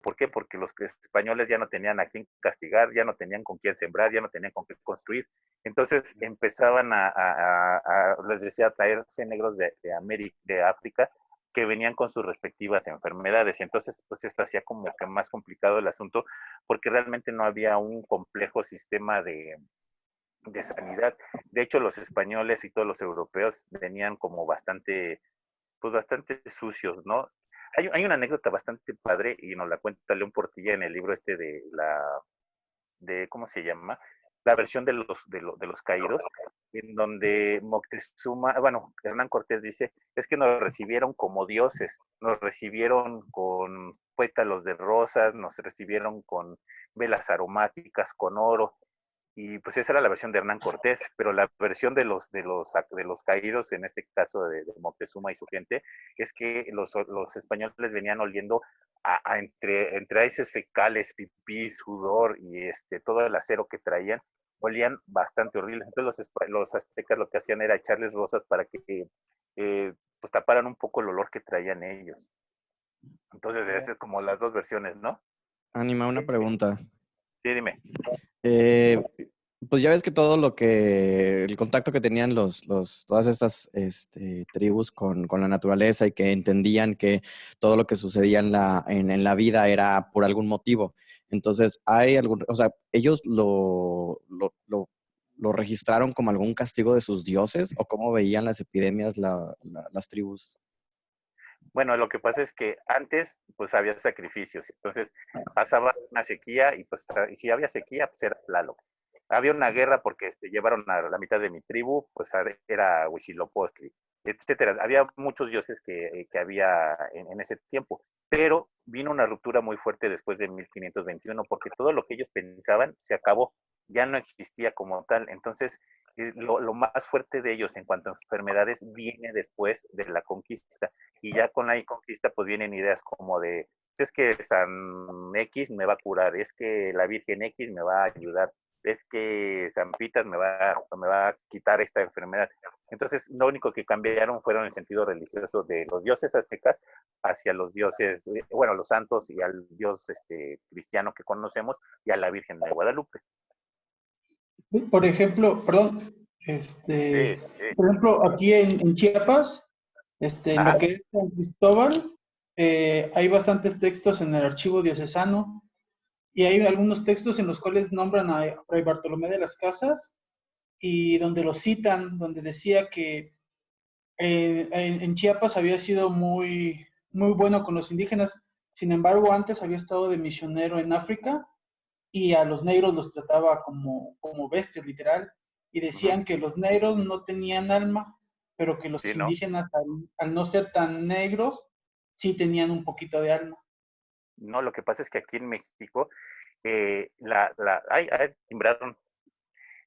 ¿Por qué? Porque los españoles ya no tenían a quién castigar, ya no tenían con quién sembrar, ya no tenían con qué construir. Entonces empezaban les decía, a traerse negros de América, de África, que venían con sus respectivas enfermedades. Y entonces, pues esto hacía como que más complicado el asunto, porque realmente no había un complejo sistema de sanidad. De hecho, los españoles y todos los europeos venían como bastante, pues bastante sucios, ¿no? Hay una anécdota bastante padre y nos la cuenta León Portilla en el libro este ¿cómo se llama? La versión de los caídos, en donde Moctezuma, bueno, Hernán Cortés dice, es que nos recibieron como dioses, nos recibieron con pétalos de rosas, nos recibieron con velas aromáticas, con oro, y pues esa era la versión de Hernán Cortés, pero la versión de los caídos, en este caso de Moctezuma y su gente, es que los españoles venían oliendo entre heces fecales, pipí, sudor y todo el acero que traían, olían bastante horribles. Entonces los aztecas lo que hacían era echarles rosas para que pues taparan un poco el olor que traían ellos. Entonces, esas es como las dos versiones, ¿no? Anima, una pregunta. Sí, dime. Eh, pues ya ves que todo el contacto que tenían todas estas tribus con la naturaleza y que entendían que todo lo que sucedía en la vida era por algún motivo. Entonces, o sea, ellos lo registraron como algún castigo de sus dioses o cómo veían las epidemias las tribus. Bueno, lo que pasa es que antes, pues había sacrificios, entonces pasaba una sequía y pues y si había sequía, pues era Tlaloc. Había una guerra porque llevaron a la mitad de mi tribu, pues era Huitzilopochtli, etcétera. Había muchos dioses que había en ese tiempo, pero vino una ruptura muy fuerte después de 1521 porque todo lo que ellos pensaban se acabó, ya no existía como tal. Entonces, lo más fuerte de ellos en cuanto a enfermedades viene después de la conquista y ya con la conquista pues vienen ideas como de, es que San X me va a curar, es que la Virgen X me va a ayudar, es que San Pitas me va a quitar esta enfermedad. Entonces, lo único que cambiaron fueron el sentido religioso de los dioses aztecas hacia los dioses, bueno, los santos y al dios cristiano que conocemos y a la Virgen de Guadalupe. Por ejemplo, perdón, Sí, sí. por ejemplo, aquí en Chiapas, en lo Ajá. que es San Cristóbal, hay bastantes textos en el archivo diocesano y hay algunos textos en los cuales nombran a Fray Bartolomé de las Casas y donde lo citan, donde decía que en Chiapas había sido muy, muy bueno con los indígenas, sin embargo, antes había estado de misionero en África y a los negros los trataba como bestias, literal, y Uh-huh. decían que los negros no tenían alma, pero que los Sí, ¿no? indígenas, al no ser tan negros, sí tenían un poquito de alma. No, lo que pasa es que aquí en México, timbraron.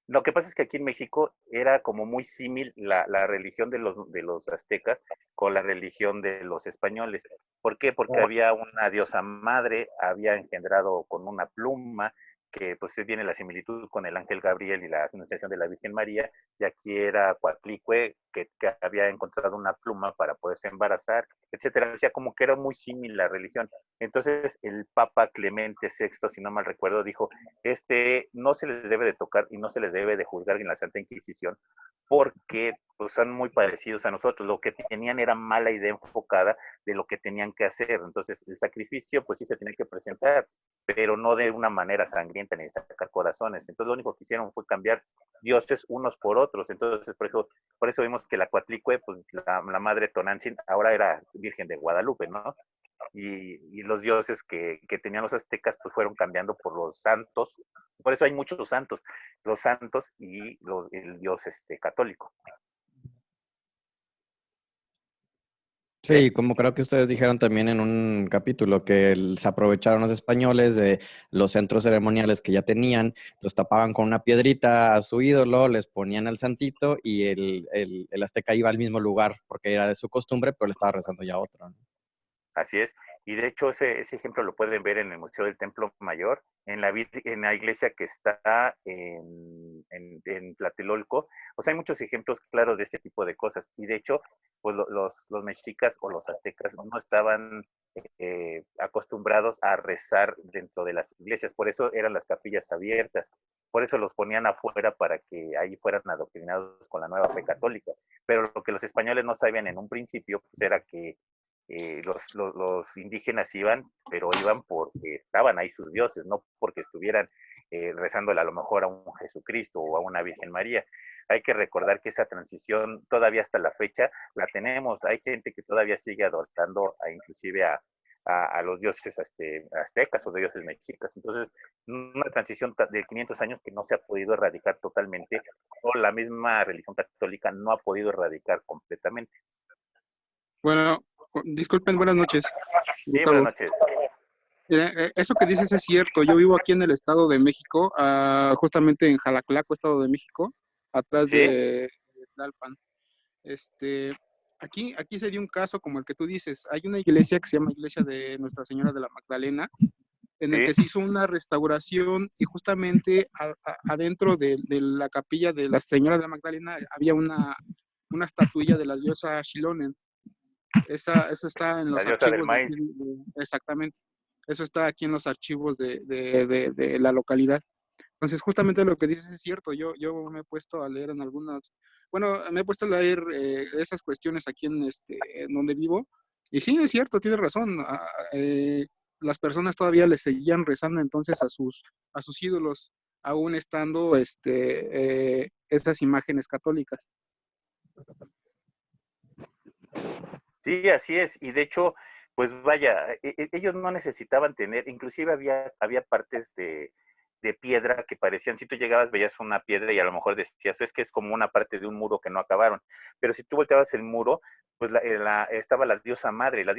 Lo que pasa es que aquí en México era como muy símil la religión de los aztecas con la religión de los españoles. ¿Por qué? Porque había una diosa madre, había engendrado con una pluma, que pues viene la similitud con el ángel Gabriel y la anunciación de la Virgen María, y aquí era Coatlicue, que había encontrado una pluma para poderse embarazar, etcétera. O sea, como que era muy símil la religión. Entonces el Papa Clemente VI, si no mal recuerdo, dijo, no se les debe de tocar y no se les debe de juzgar en la Santa Inquisición porque pues, son muy parecidos a nosotros. Lo que tenían era mala idea enfocada de lo que tenían que hacer. Entonces, el sacrificio, pues sí se tenía que presentar, pero no de una manera sangrienta ni de sacar corazones. Entonces, lo único que hicieron fue cambiar dioses unos por otros. Entonces, por eso vimos que la Coatlicue, pues la madre Tonantzin, ahora era Virgen de Guadalupe, ¿no? Y los dioses que tenían los aztecas pues fueron cambiando por los santos, por eso hay muchos santos, los santos y el dios católico. ¿Sí? Sí, como creo que ustedes dijeron también en un capítulo, que se aprovecharon los españoles de los centros ceremoniales que ya tenían, los tapaban con una piedrita a su ídolo, les ponían al santito y el azteca iba al mismo lugar porque era de su costumbre, pero le estaba rezando ya a otro, ¿no? Así es. Y de hecho ese ejemplo lo pueden ver en el Museo del Templo Mayor, en la iglesia que está en Tlatelolco. O sea, hay muchos ejemplos claros de este tipo de cosas. Y de hecho, pues los mexicas o los aztecas no estaban acostumbrados a rezar dentro de las iglesias. Por eso eran las capillas abiertas. Por eso los ponían afuera para que ahí fueran adoctrinados con la nueva fe católica. Pero lo que los españoles no sabían en un principio pues era que los indígenas iban, pero iban porque estaban ahí sus dioses, no porque estuvieran rezándole a lo mejor a un Jesucristo o a una Virgen María. Hay que recordar que esa transición todavía hasta la fecha la tenemos. Hay gente que todavía sigue adoptando inclusive a los dioses aztecas o dioses mexicas. Entonces, una transición de 500 años que no se ha podido erradicar totalmente, o la misma religión católica no ha podido erradicar completamente. Bueno, disculpen, buenas noches, Sí, buenas Gustavo. noches. Mira, eso que dices es cierto. Yo vivo aquí en el Estado de México, justamente en Jalaclaco, Estado de México, atrás ¿Sí? de Tlalpan. Aquí se dio un caso como el que tú dices. Hay una iglesia que se llama Iglesia de Nuestra Señora de la Magdalena, en el Sí. que se hizo una restauración y justamente adentro de la capilla de la Señora de la Magdalena había una estatuilla de la diosa Xilonen. Eso está en La los diosa del archivos de maíz. aquí, exactamente. Eso está aquí en los archivos de la localidad. Entonces, justamente lo que dices es cierto. Yo me he puesto a leer en algunas, bueno, me he puesto a leer esas cuestiones aquí en donde vivo. Y sí, es cierto, tienes razón. Las personas todavía le seguían rezando entonces a sus ídolos, aún estando estas imágenes católicas. Sí, así es. Y de hecho, pues vaya, ellos no necesitaban tener, inclusive había partes de piedra que parecían, si tú llegabas, veías una piedra y a lo mejor decías, es que es como una parte de un muro que no acabaron. Pero si tú volteabas el muro, pues estaba la diosa madre la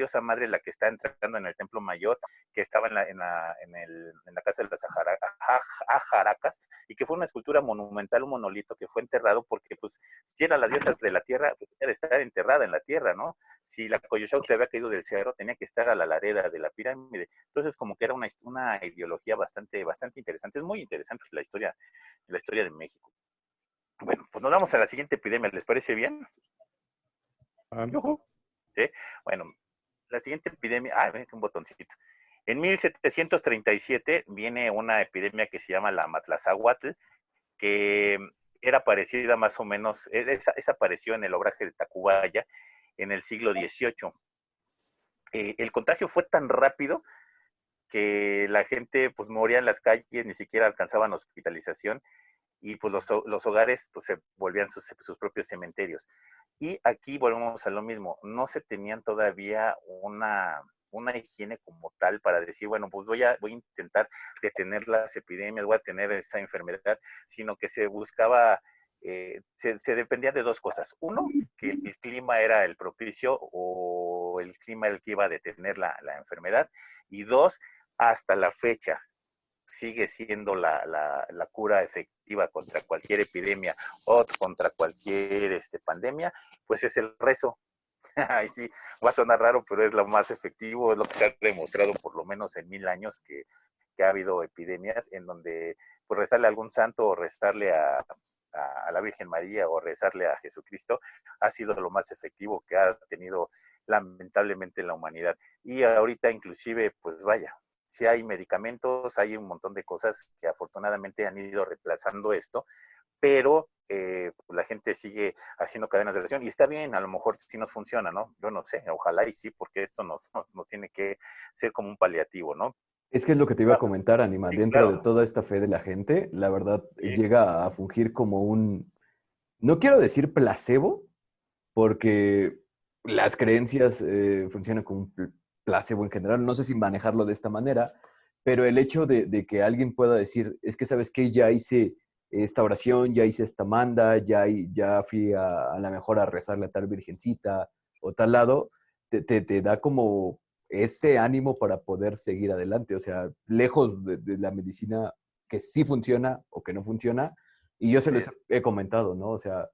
que está entrando en el templo mayor, que estaba en la casa de las ajaracas, y que fue una escultura monumental, un monolito que fue enterrado porque, pues, si era la diosa de la tierra, pues, debía de estar enterrada en la tierra, ¿no? Si la Coyolxauhqui había caído del cerro, tenía que estar a la lareda de la pirámide. Entonces, como que era una ideología bastante interesante. Es muy interesante la historia de México. Bueno, pues nos vamos a la siguiente epidemia. ¿Les parece bien? ¿Sí? Bueno, la siguiente epidemia. Ven un botoncito. En 1737 viene una epidemia que se llama la Matlazáhuatl, que era parecida más o menos, esa apareció en el obraje de Tacubaya en el siglo XVIII. El contagio fue tan rápido que la gente pues moría en las calles, ni siquiera alcanzaban hospitalización, y pues los hogares pues se volvían sus propios cementerios. Y aquí volvemos a lo mismo, no se tenían todavía una higiene como tal para decir, bueno, pues voy a intentar detener las epidemias, voy a tener esa enfermedad, sino que se buscaba, se dependía de dos cosas. Uno, que el clima era el propicio o el clima el que iba a detener la enfermedad. Y dos, hasta la fecha, sigue siendo la cura efectiva contra cualquier epidemia o contra cualquier pandemia, pues es el rezo. Ay, sí, va a sonar raro, pero es lo más efectivo, es lo que se ha demostrado por lo menos en 1000 años que ha habido epidemias en donde pues rezarle a algún santo o rezarle a la Virgen María o rezarle a Jesucristo ha sido lo más efectivo que ha tenido lamentablemente la humanidad. Y ahorita inclusive, pues vaya, si hay medicamentos, hay un montón de cosas que afortunadamente han ido reemplazando esto, pero la gente sigue haciendo cadenas de oración y está bien, a lo mejor sí nos funciona, ¿no? Yo no sé, ojalá y sí, porque esto nos tiene que ser como un paliativo, ¿no? Es que es lo que te iba a comentar, Anima. Sí, Dentro de claro. toda esta fe de la gente, la verdad Sí, llega a fungir como no quiero decir placebo, porque las creencias funcionan como un placebo en general. No sé si manejarlo de esta manera, pero el hecho de que alguien pueda decir, es que sabes que ya hice esta oración, ya hice esta manda, ya fui a la mejor a rezarle a tal virgencita o tal lado, te da como ese ánimo para poder seguir adelante. O sea, lejos de la medicina que sí funciona o que no funciona. Y yo se así los es. he comentado, ¿no? O sea,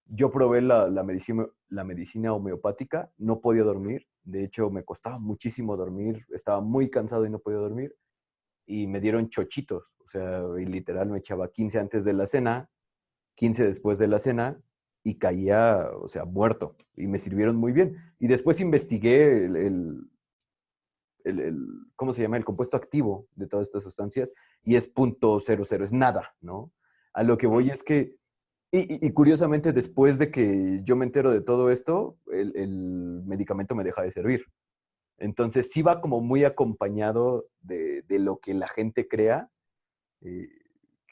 yo probé la medicina homeopática, no podía dormir. De hecho, me costaba muchísimo dormir. Estaba muy cansado y no podía dormir. Y me dieron chochitos. O sea, y literal me echaba 15 antes de la cena, 15 después de la cena y caía, o sea, muerto. Y me sirvieron muy bien. Y después investigué ¿cómo se llama? El compuesto activo de todas estas sustancias y es .00, es nada, ¿no? A lo que voy es que, y curiosamente después de que yo me entero de todo esto, el medicamento me deja de servir. Entonces sí va como muy acompañado de lo que la gente crea eh,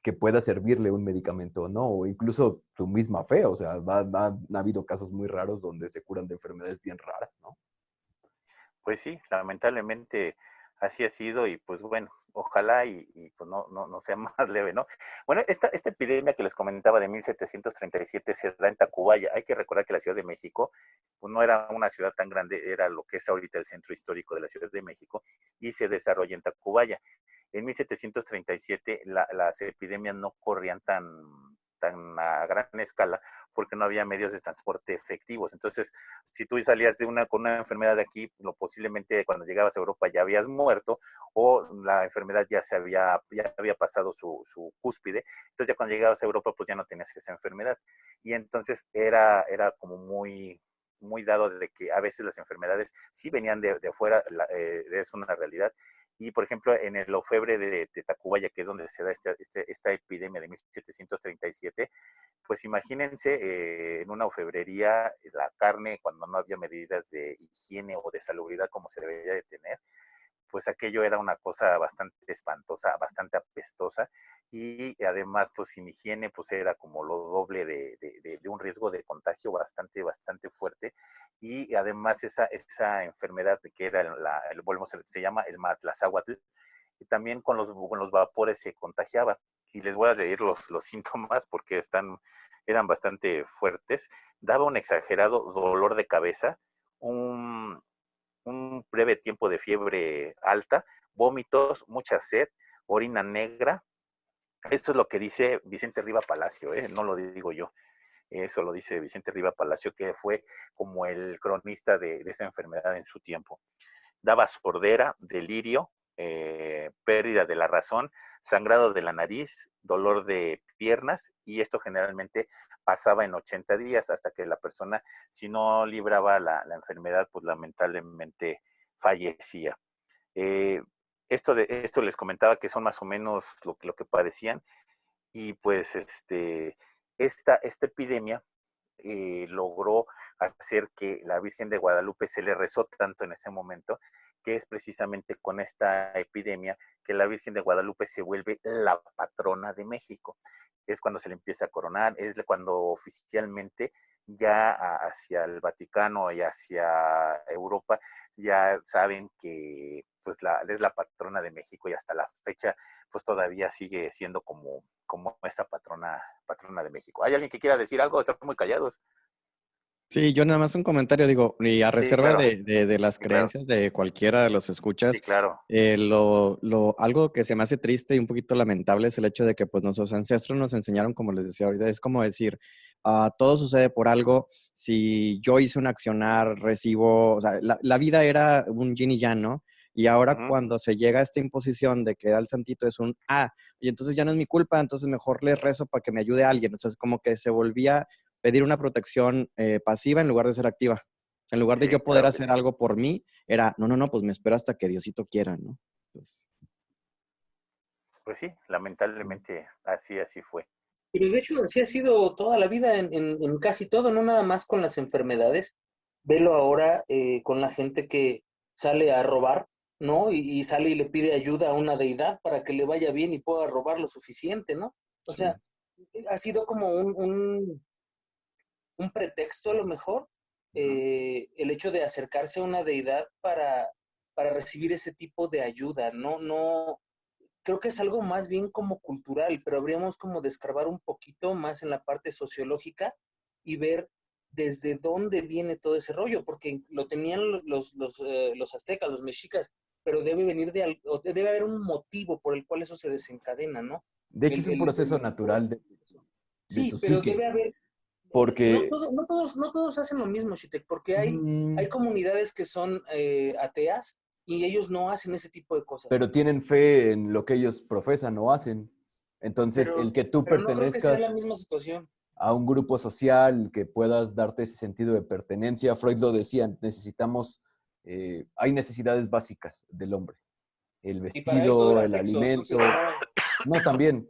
que pueda servirle un medicamento o no, o incluso su misma fe. O sea, ha habido casos muy raros donde se curan de enfermedades bien raras, ¿no? Pues sí, lamentablemente así ha sido y pues bueno, ojalá y pues no sea más leve, ¿no? Bueno, esta epidemia que les comentaba de 1737 se da en Tacubaya. Hay que recordar que la Ciudad de México pues no era una ciudad tan grande, era lo que es ahorita el centro histórico de la Ciudad de México y se desarrolla en Tacubaya. En 1737 las epidemias no corrían tan a gran escala porque no había medios de transporte efectivos. Entonces, si tú salías con una enfermedad de aquí, posiblemente cuando llegabas a Europa ya habías muerto o la enfermedad ya había pasado su cúspide. Entonces ya cuando llegabas a Europa pues ya no tenías esa enfermedad. Y entonces era como muy dado de que a veces las enfermedades sí venían de afuera, es una realidad. Y, por ejemplo, en el ofebre de Tacubaya, que es donde se da esta epidemia de 1737, pues imagínense en una orfebrería la carne cuando no había medidas de higiene o de salubridad como se debería de tener, pues aquello era una cosa bastante espantosa, bastante apestosa y además pues sin higiene pues era como lo doble de un riesgo de contagio bastante fuerte y además esa enfermedad que era se llama el matlazáhuatl y también con los vapores se contagiaba. Y les voy a leer los síntomas porque eran bastante fuertes. Daba un exagerado dolor de cabeza, un, un breve tiempo de fiebre alta, vómitos, mucha sed, orina negra. Esto es lo que dice Vicente Riva Palacio, no lo digo yo. Eso lo dice Vicente Riva Palacio, que fue como el cronista de esa enfermedad en su tiempo. Daba sordera, delirio, pérdida de la razón, sangrado de la nariz, dolor de piernas, y esto generalmente pasaba en 80 días hasta que la persona, si no libraba la enfermedad, pues lamentablemente fallecía. Eh, esto les comentaba que son más o menos lo que padecían, y pues esta epidemia logró hacer que la Virgen de Guadalupe se le rezó tanto en ese momento, que es precisamente con esta epidemia que la Virgen de Guadalupe se vuelve la patrona de México. Es cuando se le empieza a coronar, es cuando oficialmente ya hacia el Vaticano y hacia Europa ya saben que pues es la patrona de México y hasta la fecha pues todavía sigue siendo como esta patrona de México. ¿Hay alguien que quiera decir algo? Están muy callados. Sí, yo nada más un comentario, digo, y a Sí, reserva claro, de las sí, claro, creencias de cualquiera de los sí, escuchas, claro. algo que se me hace triste y un poquito lamentable es el hecho de que pues nuestros ancestros nos enseñaron, como les decía ahorita, es como decir, todo sucede por algo, si yo hice un accionar, recibo, o sea, la vida era un yin y yang, ¿no? Y ahora Ujú. cuando se llega a esta imposición de que era el santito es y entonces ya no es mi culpa, entonces mejor le rezo para que me ayude a alguien. Entonces como que se volvía pedir una protección pasiva en lugar de ser activa. En lugar de Sí, yo poder claro que hacer sí. algo por mí, era, no, pues me espero hasta que Diosito quiera, ¿no? Entonces, Pues sí, lamentablemente así fue. Pero de hecho, así ha sido toda la vida en casi todo, no nada más con las enfermedades. Velo ahora con la gente que sale a robar, ¿no? Y sale y le pide ayuda a una deidad para que le vaya bien y pueda robar lo suficiente, ¿no? O sí. sea, ha sido como un pretexto a lo mejor, Ujú. el hecho de acercarse a una deidad para recibir ese tipo de ayuda, ¿no? No, creo que es algo más bien como cultural, pero habríamos como de escarbar un poquito más en la parte sociológica y ver desde dónde viene todo ese rollo, porque lo tenían los aztecas, los mexicas, pero debe venir o debe haber un motivo por el cual eso se desencadena, ¿no? De hecho, es un proceso natural de Sí, tu pero psique, debe haber, porque no todos hacen lo mismo, Shitek, porque hay mm, comunidades que son ateas y ellos no hacen ese tipo de cosas. Pero tienen fe en lo que ellos profesan o hacen. Entonces, el que tú Pero no creo que sea la pertenezcas misma situación. a un grupo social, que puedas darte ese sentido de pertenencia, Freud lo decía, necesitamos, hay necesidades básicas del hombre. El Y para él todo vestido, era el sexo, entonces alimento. No, también,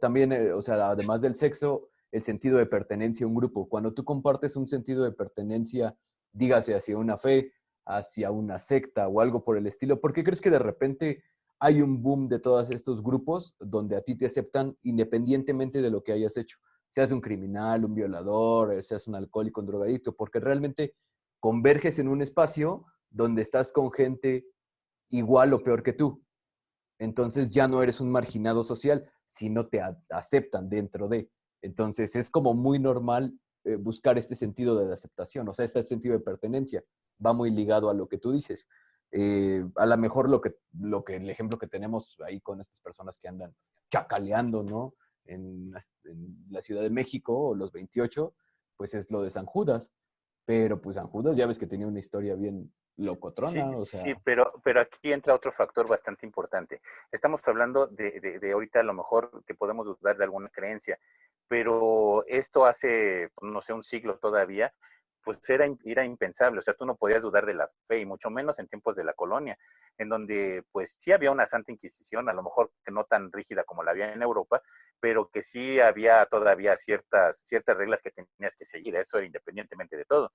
o sea, además del sexo, el sentido de pertenencia a un grupo. Cuando tú compartes un sentido de pertenencia, dígase hacia una fe, hacia una secta o algo por el estilo, ¿por qué crees que de repente hay un boom de todos estos grupos donde a ti te aceptan independientemente de lo que hayas hecho? Seas un criminal, un violador, seas un alcohólico, un drogadicto, porque realmente converges en un espacio donde estás con gente igual o peor que tú. Entonces ya no eres un marginado social, sino te aceptan dentro de. Entonces es como muy normal buscar este sentido de aceptación, o sea, este sentido de pertenencia. Va muy ligado a lo que tú dices. A lo mejor el ejemplo que tenemos ahí con estas personas que andan chacaleando, ¿no? En la Ciudad de México, o los 28, pues es lo de San Judas. Pero pues San Judas ya ves que tenía una historia bien locotrona, Sí, o sí, sea, pero aquí entra otro factor bastante importante. Estamos hablando de ahorita a lo mejor que podemos dudar de alguna creencia, pero esto hace, no sé, un siglo todavía, pues era impensable. O sea, tú no podías dudar de la fe, y mucho menos en tiempos de la colonia, en donde pues sí había una Santa Inquisición, a lo mejor que no tan rígida como la había en Europa, pero que sí había todavía ciertas reglas que tenías que seguir. Eso era independientemente de todo.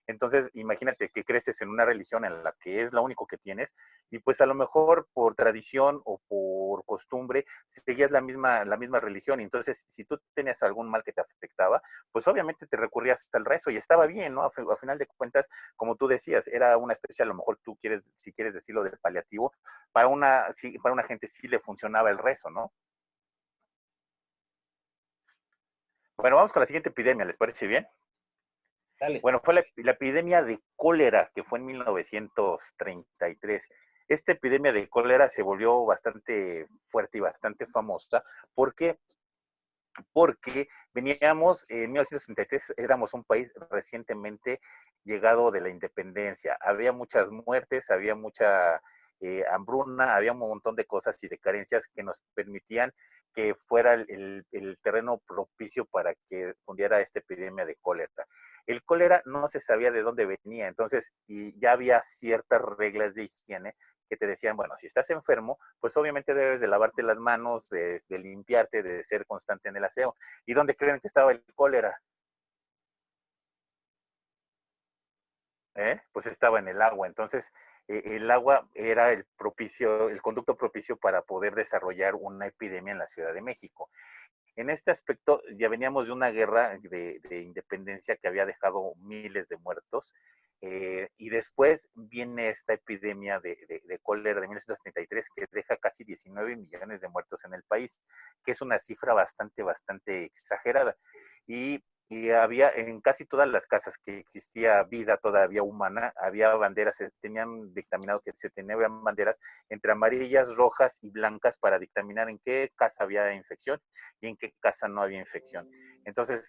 Entonces, imagínate que creces en una religión en la que es lo único que tienes y pues a lo mejor por tradición o por costumbre seguías la misma religión. Y entonces, si tú tenías algún mal que te afectaba, pues obviamente te recurrías al rezo y estaba bien, ¿no? A final de cuentas, como tú decías, era una especie, a lo mejor tú quieres, si quieres decirlo, de paliativo, sí, para una gente sí le funcionaba el rezo, ¿no? Bueno, vamos con la siguiente epidemia, ¿les parece bien? Dale. Bueno, fue la epidemia de cólera, que fue en 1933. Esta epidemia de cólera se volvió bastante fuerte y bastante famosa. ¿Por qué? Porque veníamos, en 1933 éramos un país recientemente llegado de la independencia. Había muchas muertes, había mucha hambruna, había un montón de cosas y de carencias que nos permitían que fuera el terreno propicio para que fundiera esta epidemia de cólera. El cólera no se sabía de dónde venía, entonces, y ya había ciertas reglas de higiene que te decían, bueno, si estás enfermo, pues obviamente debes de lavarte las manos, de limpiarte, de ser constante en el aseo. ¿Y dónde creen que estaba el cólera? Pues estaba en el agua. Entonces, el agua era el conducto propicio para poder desarrollar una epidemia en la Ciudad de México. En este aspecto, ya veníamos de una guerra de independencia que había dejado miles de muertos. Y después viene esta epidemia de cólera de 1933 que deja casi 19 millones de muertos en el país, que es una cifra bastante exagerada. Y había en casi todas las casas que existía vida todavía humana, había banderas, tenían dictaminado que se tenían banderas entre amarillas, rojas y blancas para dictaminar en qué casa había infección y en qué casa no había infección. Entonces,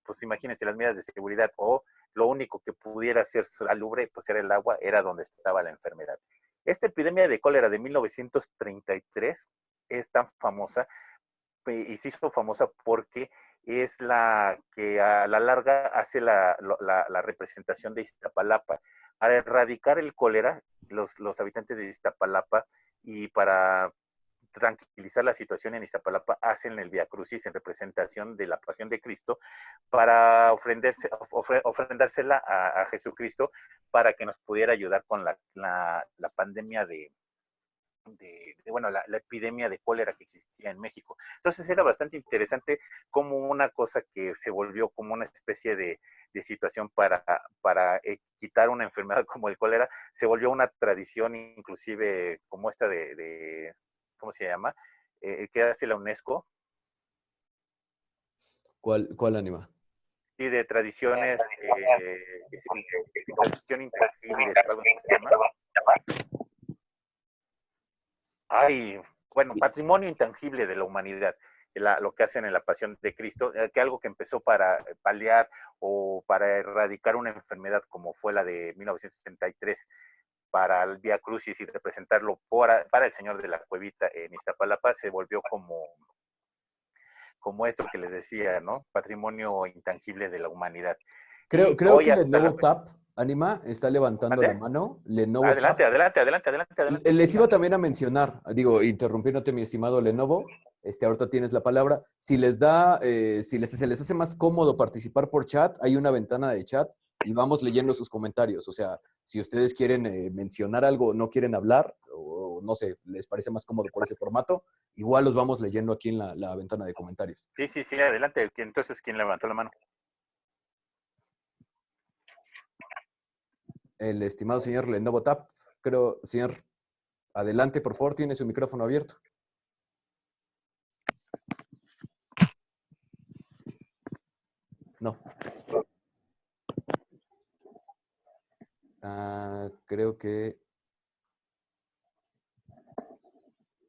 pues imagínense las medidas de seguridad, o lo único que pudiera ser salubre, pues era el agua, era donde estaba la enfermedad. Esta epidemia de cólera de 1933 es tan famosa y se hizo famosa porque es la que a la larga hace la representación de Iztapalapa. Para erradicar el cólera, los habitantes de Iztapalapa, y para tranquilizar la situación en Iztapalapa, hacen el Via Crucis en representación de la pasión de Cristo para ofrendársela a Jesucristo para que nos pudiera ayudar con la pandemia bueno, la epidemia de cólera que existía en México. Entonces era bastante interesante como una cosa que se volvió como una especie de situación para quitar una enfermedad como el cólera, se volvió una tradición inclusive como esta ¿cómo se llama? Que hace la UNESCO. ¿cuál anima? Y de tradiciones, tradición intangible, algo así se llama. Ay, bueno, patrimonio intangible de la humanidad, lo que hacen en la Pasión de Cristo, que algo que empezó para paliar o para erradicar una enfermedad como fue la de 1973, para el Vía Crucis y representarlo para el Señor de la Cuevita en Iztapalapa, se volvió como esto que les decía, ¿no? Patrimonio intangible de la humanidad. Creo Y hoy que hasta la Lenovo fecha. Tap, Anima, está levantando la ¿Mande? mano. Lenovo Adelante, Tap. adelante, adelante, adelante, adelante. Les iba Dígame. también a mencionar, digo, interrumpiéndote, mi estimado Lenovo, ahorita tienes la palabra. Si les da, se les hace más cómodo participar por chat, hay una ventana de chat y vamos leyendo sus comentarios. O sea, si ustedes quieren mencionar algo, no quieren hablar, o no sé, les parece más cómodo por ese formato, igual los vamos leyendo aquí en la ventana de comentarios. Sí, adelante. Entonces, ¿quién levantó la mano? El estimado señor Lenovo Tap, creo, señor, adelante, por favor, tiene su micrófono abierto. No. Creo que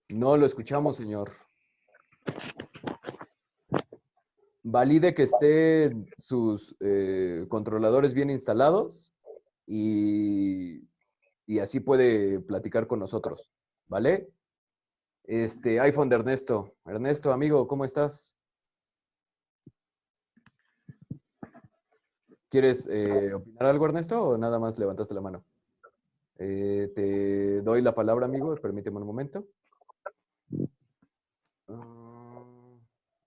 no lo escuchamos, señor. Valide que estén sus controladores bien instalados y así puede platicar con nosotros, ¿vale? iPhone de Ernesto. Ernesto, amigo, ¿cómo estás? ¿Quieres opinar algo, Ernesto, o nada más levantaste la mano? Te doy la palabra, amigo. Permíteme un momento.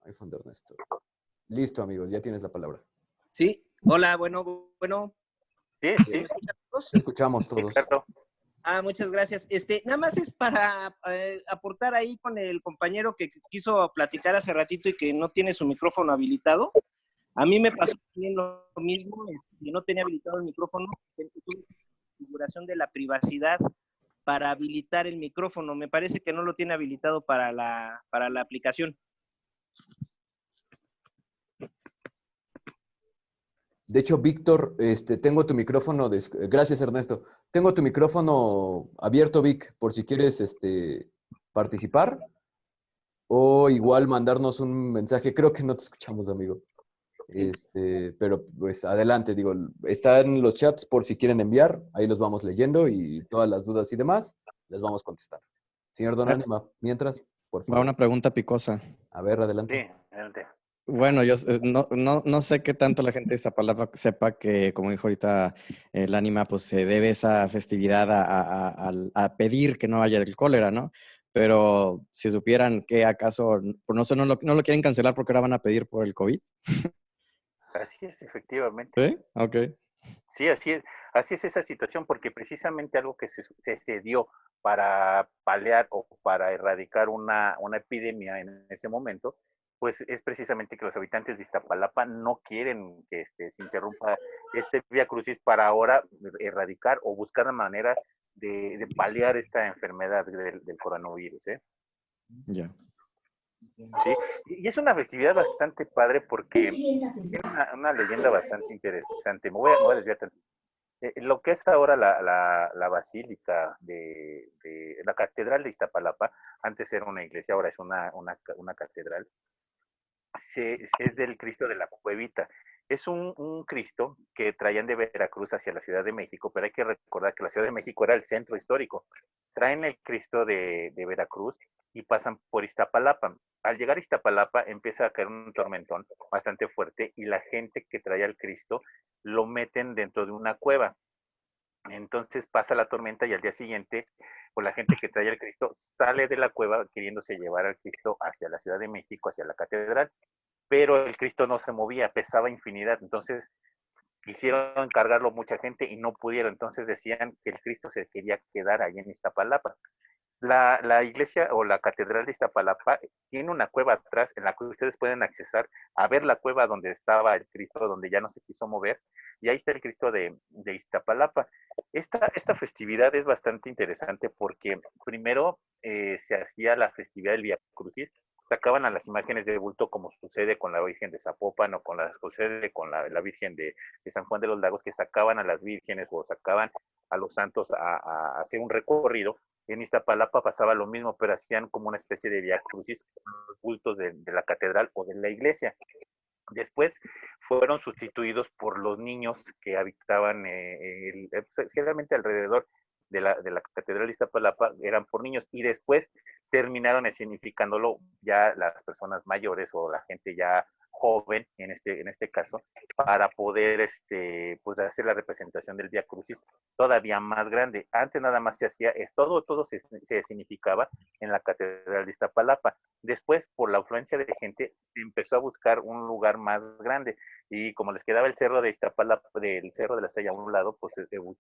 iPhone de Ernesto. Listo, amigos, ya tienes la palabra. Sí, hola, bueno. Sí. ¿Me escuchan todos? Te escuchamos Sí, todos. claro. Muchas gracias. Nada más es para aportar ahí con el compañero que quiso platicar hace ratito y que no tiene su micrófono habilitado. A mí me pasó también lo mismo, no tenía habilitado el micrófono, tuve configuración de la privacidad para habilitar el micrófono. Me parece que no lo tiene habilitado para la aplicación. De hecho, Víctor, tengo tu micrófono. Gracias, Ernesto. Tengo tu micrófono abierto, Vic, por si quieres participar o igual mandarnos un mensaje. Creo que no te escuchamos, amigo. Pero pues adelante, digo, están los chats por si quieren enviar. Ahí los vamos leyendo y todas las dudas y demás les vamos a contestar. Señor Don Ánima, mientras, por Va favor. una pregunta picosa. A ver, Sí, adelante. adelante. Bueno, yo no sé qué tanto la gente de Iztapalapa sepa que, como dijo ahorita el Ánima, pues se debe esa festividad a pedir que no haya el cólera, ¿no? Pero si supieran que acaso, pues no lo quieren cancelar porque ahora van a pedir por el COVID. Así es, efectivamente. ¿Sí? Ok. Sí, así es esa situación, porque precisamente algo que se dio para paliar o para erradicar una epidemia en ese momento, pues es precisamente que los habitantes de Iztapalapa no quieren que se interrumpa este Vía Crucis para ahora erradicar o buscar la manera de paliar esta enfermedad del coronavirus, ¿eh? Ya. Sí, y es una festividad bastante padre porque tiene una leyenda bastante interesante. Me voy a desviar tanto. Lo que es ahora la basílica de la catedral de Iztapalapa, antes era una iglesia, ahora es una catedral, es del Cristo de la Cuevita. Es un Cristo que traían de Veracruz hacia la Ciudad de México, pero hay que recordar que la Ciudad de México era el centro histórico. Traen el Cristo de Veracruz y pasan por Iztapalapa. Al llegar a Iztapalapa empieza a caer un tormentón bastante fuerte y la gente que traía al Cristo lo meten dentro de una cueva. Entonces pasa la tormenta y al día siguiente, pues la gente que trae al Cristo sale de la cueva queriéndose llevar al Cristo hacia la Ciudad de México, hacia la catedral, pero el Cristo no se movía, pesaba infinidad. Entonces quisieron cargarlo mucha gente y no pudieron. Entonces decían que el Cristo se quería quedar ahí en Iztapalapa. La iglesia o la catedral de Iztapalapa tiene una cueva atrás en la que ustedes pueden accesar a ver la cueva donde estaba el Cristo, donde ya no se quiso mover, y ahí está el Cristo de Iztapalapa. Esta festividad es bastante interesante porque primero se hacía la festividad del Vía Crucis, sacaban a las imágenes de bulto como sucede con la Virgen de Zapopan o sucede con la Virgen de San Juan de los Lagos, que sacaban a las vírgenes o sacaban a los santos a hacer un recorrido. En Iztapalapa pasaba lo mismo, pero hacían como una especie de vía crucis con los bultos de la catedral o de la iglesia. Después fueron sustituidos por los niños que habitaban generalmente alrededor de la Catedral de Iztapalapa eran por niños y después terminaron escenificándolo ya las personas mayores o la gente ya joven en este caso, para poder pues hacer la representación del Vía Crucis todavía más grande. Antes nada más se hacía, todo se significaba en la Catedral de Iztapalapa. Después, por la afluencia de gente, se empezó a buscar un lugar más grande y como les quedaba el cerro de Iztapalapa, del Cerro de la Estrella a un lado, pues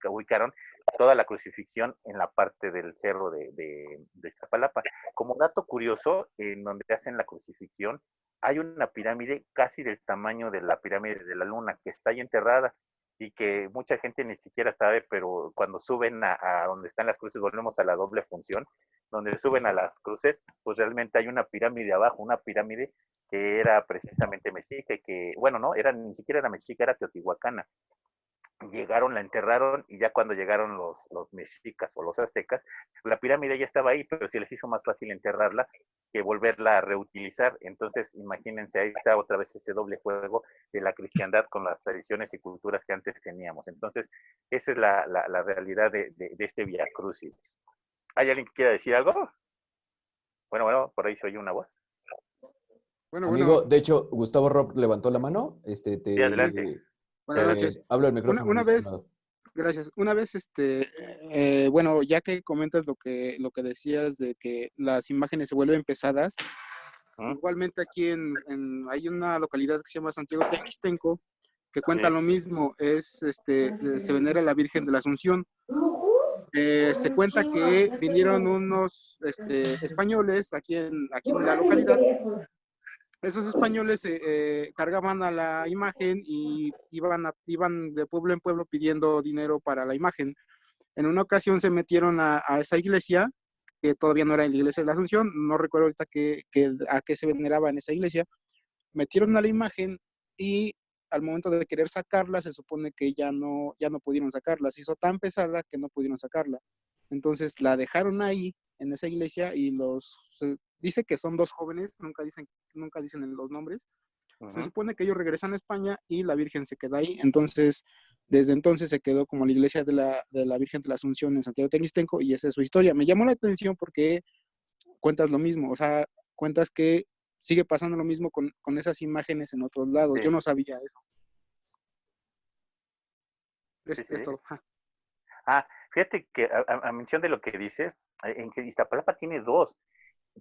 ubicaron toda la crucifixión en la parte del cerro de Iztapalapa. Como dato curioso, en donde hacen la crucifixión, hay una pirámide casi del tamaño de la pirámide de la Luna, que está ahí enterrada y que mucha gente ni siquiera sabe, pero cuando suben a donde están las cruces, volvemos a la doble función, donde suben a las cruces, pues realmente hay una pirámide abajo, una pirámide que era precisamente mexica y que, bueno, no, ni siquiera era mexica, era teotihuacana. Llegaron, la enterraron y ya cuando llegaron los mexicas o los aztecas, la pirámide ya estaba ahí, pero se les hizo más fácil enterrarla que volverla a reutilizar. Entonces, imagínense, ahí está otra vez ese doble juego de la cristiandad con las tradiciones y culturas que antes teníamos. Entonces, esa es la realidad de este Vía Crucis. ¿Hay alguien que quiera decir algo? Bueno, por ahí se oye una voz. Amigo, de hecho, Gustavo Rock levantó la mano. Sí, adelante. Buenas noches. Hablo al micrófono. Una vez, gracias. Una vez, bueno, ya que comentas lo que decías de que las imágenes se vuelven pesadas, igualmente aquí hay una localidad que se llama Santiago Tequixtenco que cuenta lo mismo. Se venera a la Virgen de la Asunción. Se cuenta que vinieron unos españoles aquí en la localidad. Esos españoles cargaban a la imagen y iban de pueblo en pueblo pidiendo dinero para la imagen. En una ocasión se metieron a esa iglesia, que todavía no era la iglesia de la Asunción, no recuerdo ahorita a qué se veneraba en esa iglesia. Metieron a la imagen y al momento de querer sacarla, se supone que ya no pudieron sacarla. Se hizo tan pesada que no pudieron sacarla. Entonces la dejaron ahí en esa iglesia y dice que son dos jóvenes, nunca dicen los nombres. Se supone que ellos regresan a España y la Virgen se queda ahí. Entonces, desde entonces se quedó como la iglesia de la Virgen de la Asunción en Santiago Tequixtenco y esa es su historia. Me llamó la atención porque cuentas lo mismo, o sea, cuentas que sigue pasando lo mismo con esas imágenes en otros lados. Sí. Yo no sabía eso. Es todo. Fíjate que a mención de lo que dices, en que Iztapalapa tiene dos.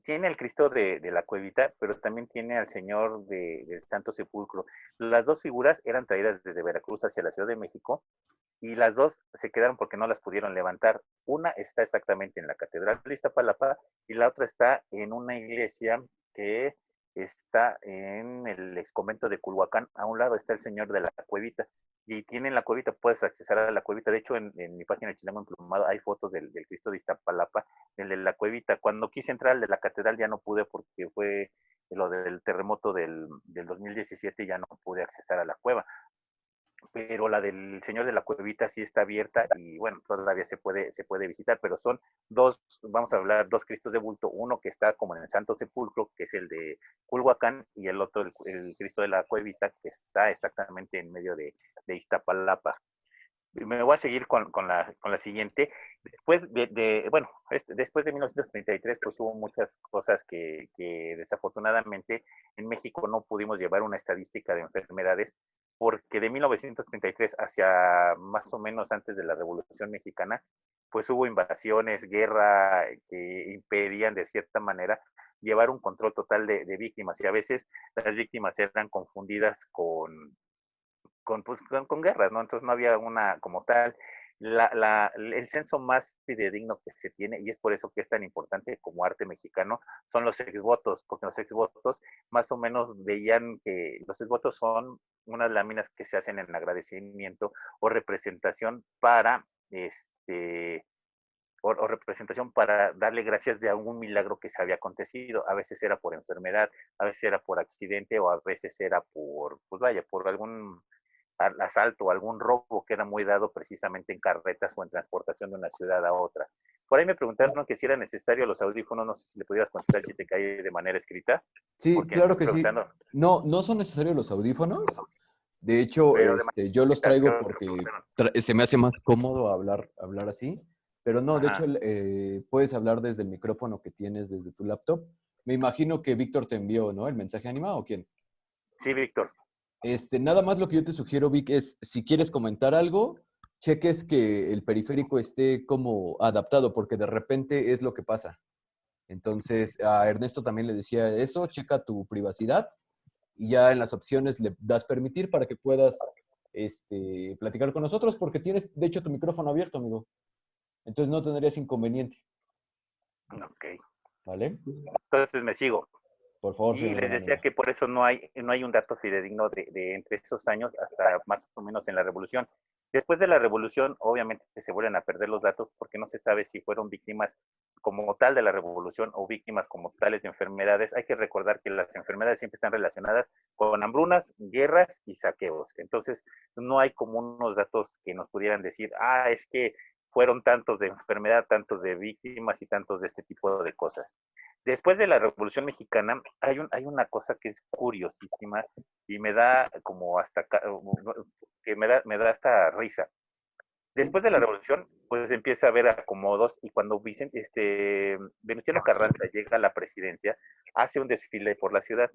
Tiene al Cristo de la Cuevita, pero también tiene al Señor del Santo Sepulcro. Las dos figuras eran traídas desde Veracruz hacia la Ciudad de México y las dos se quedaron porque no las pudieron levantar. Una está exactamente en la Catedral de Iztapalapa y la otra está en una iglesia que está en el exconvento de Culhuacán. A un lado está el Señor de la Cuevita. Y tienen la cuevita, puedes accesar a la cuevita. De hecho, en mi página de Chilango Emplumado hay fotos del Cristo de Iztapalapa, el de la cuevita. Cuando quise entrar al de la catedral ya no pude porque fue lo del terremoto del 2017 y ya no pude accesar a la cueva. Pero la del Señor de la Cuevita sí está abierta y bueno, todavía se puede visitar, pero son dos, vamos a hablar, dos Cristos de bulto, uno que está como en el Santo Sepulcro, que es el de Culhuacán, y el otro, el Cristo de la Cuevita, que está exactamente en medio de Iztapalapa. Me voy a seguir con la siguiente. Después después de 1933, pues hubo muchas cosas que desafortunadamente en México no pudimos llevar una estadística de enfermedades, porque de 1933 hacia más o menos antes de la Revolución Mexicana, pues hubo invasiones, guerra, que impedían de cierta manera llevar un control total de víctimas, y a veces las víctimas eran confundidas con guerras, ¿no? Entonces no había una como tal. El censo más fidedigno que se tiene, y es por eso que es tan importante como arte mexicano, son los exvotos, porque los exvotos más o menos veían que los exvotos son unas láminas que se hacen en agradecimiento o representación para o representación para darle gracias de algún milagro que se había acontecido. A veces era por enfermedad, a veces era por accidente, o a veces era por algún asalto o algún robo que era muy dado precisamente en carretas o en transportación de una ciudad a otra. Por ahí me preguntaron que si era necesario los audífonos, no sé si le pudieras contestar si te cae de manera escrita. Sí, claro que sí. No son necesarios los audífonos. De hecho, yo los traigo porque se me hace más cómodo hablar así. Pero no, de Ajá. hecho, puedes hablar desde el micrófono que tienes desde tu laptop. Me imagino que Víctor te envió, ¿no? ¿El mensaje animado o quién? Sí, Víctor. Nada más lo que yo te sugiero, Vic, es si quieres comentar algo, cheques que el periférico esté como adaptado, porque de repente es lo que pasa. Entonces, a Ernesto también le decía eso, checa tu privacidad y ya en las opciones le das permitir para que puedas platicar con nosotros, porque tienes, de hecho, tu micrófono abierto, amigo. Entonces no tendrías inconveniente, Ok. ¿vale? Entonces me sigo. Por favor, Y señor les decía Emanuel. que por eso no hay un dato fidedigno de entre esos años hasta más o menos en la revolución. Después de la revolución, obviamente se vuelven a perder los datos porque no se sabe si fueron víctimas como tal de la revolución o víctimas como tales de enfermedades. Hay que recordar que las enfermedades siempre están relacionadas con hambrunas, guerras y saqueos. Entonces, no hay como unos datos que nos pudieran decir, es que fueron tantos de enfermedad, tantos de víctimas y tantos de este tipo de cosas. Después de la Revolución Mexicana, hay una cosa que es curiosísima y me da como hasta, que me da hasta risa. Después de la Revolución, pues empieza a haber acomodos y cuando Venustiano Carranza llega a la presidencia, hace un desfile por la ciudad.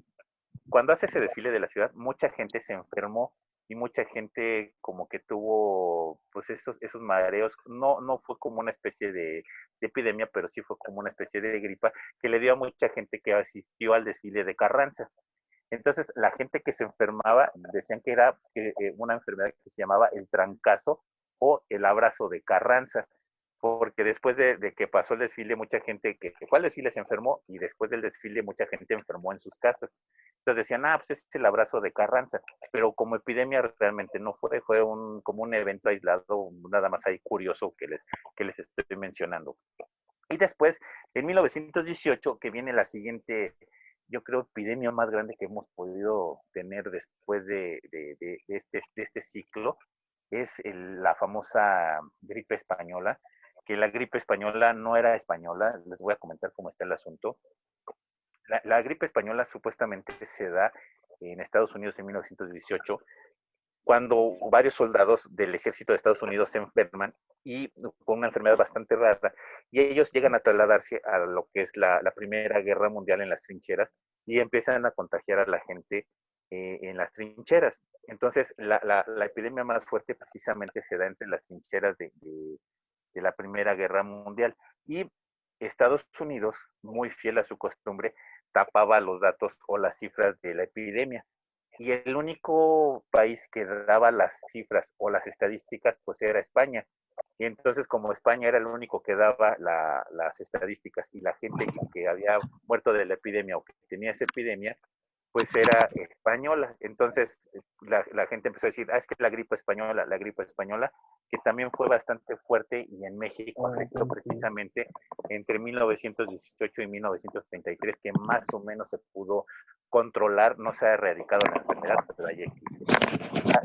Cuando hace ese desfile de la ciudad, mucha gente se enfermó y mucha gente como que tuvo pues esos mareos. No fue como una especie de epidemia, pero sí fue como una especie de gripa que le dio a mucha gente que asistió al desfile de Carranza. Entonces, la gente que se enfermaba decían que era una enfermedad que se llamaba el trancazo o el abrazo de Carranza, porque después de que pasó el desfile, mucha gente que fue al desfile se enfermó y después del desfile mucha gente enfermó en sus casas. Entonces decían, pues es el abrazo de Carranza, pero como epidemia realmente no fue, como un evento aislado, nada más ahí curioso que les estoy mencionando. Y después, en 1918, que viene la siguiente, yo creo, epidemia más grande que hemos podido tener después de este ciclo, es la famosa gripe española, que la gripe española no era española, les voy a comentar cómo está el asunto. La gripe española supuestamente se da en Estados Unidos en 1918, cuando varios soldados del ejército de Estados Unidos se enferman y con una enfermedad bastante rara, y ellos llegan a trasladarse a lo que es la Primera Guerra Mundial en las trincheras y empiezan a contagiar a la gente en las trincheras. Entonces, la epidemia más fuerte precisamente se da entre las trincheras de la Primera Guerra Mundial. Y Estados Unidos, muy fiel a su costumbre, tapaba los datos o las cifras de la epidemia. Y el único país que daba las cifras o las estadísticas, pues era España. Y entonces, como España era el único que daba las estadísticas y la gente que había muerto de la epidemia o que tenía esa epidemia, pues era española. Entonces la gente empezó a decir, es que la gripe española, que también fue bastante fuerte y en México afectó precisamente entre 1918 y 1933, que más o menos se pudo controlar, no se ha erradicado la enfermedad, pero ahí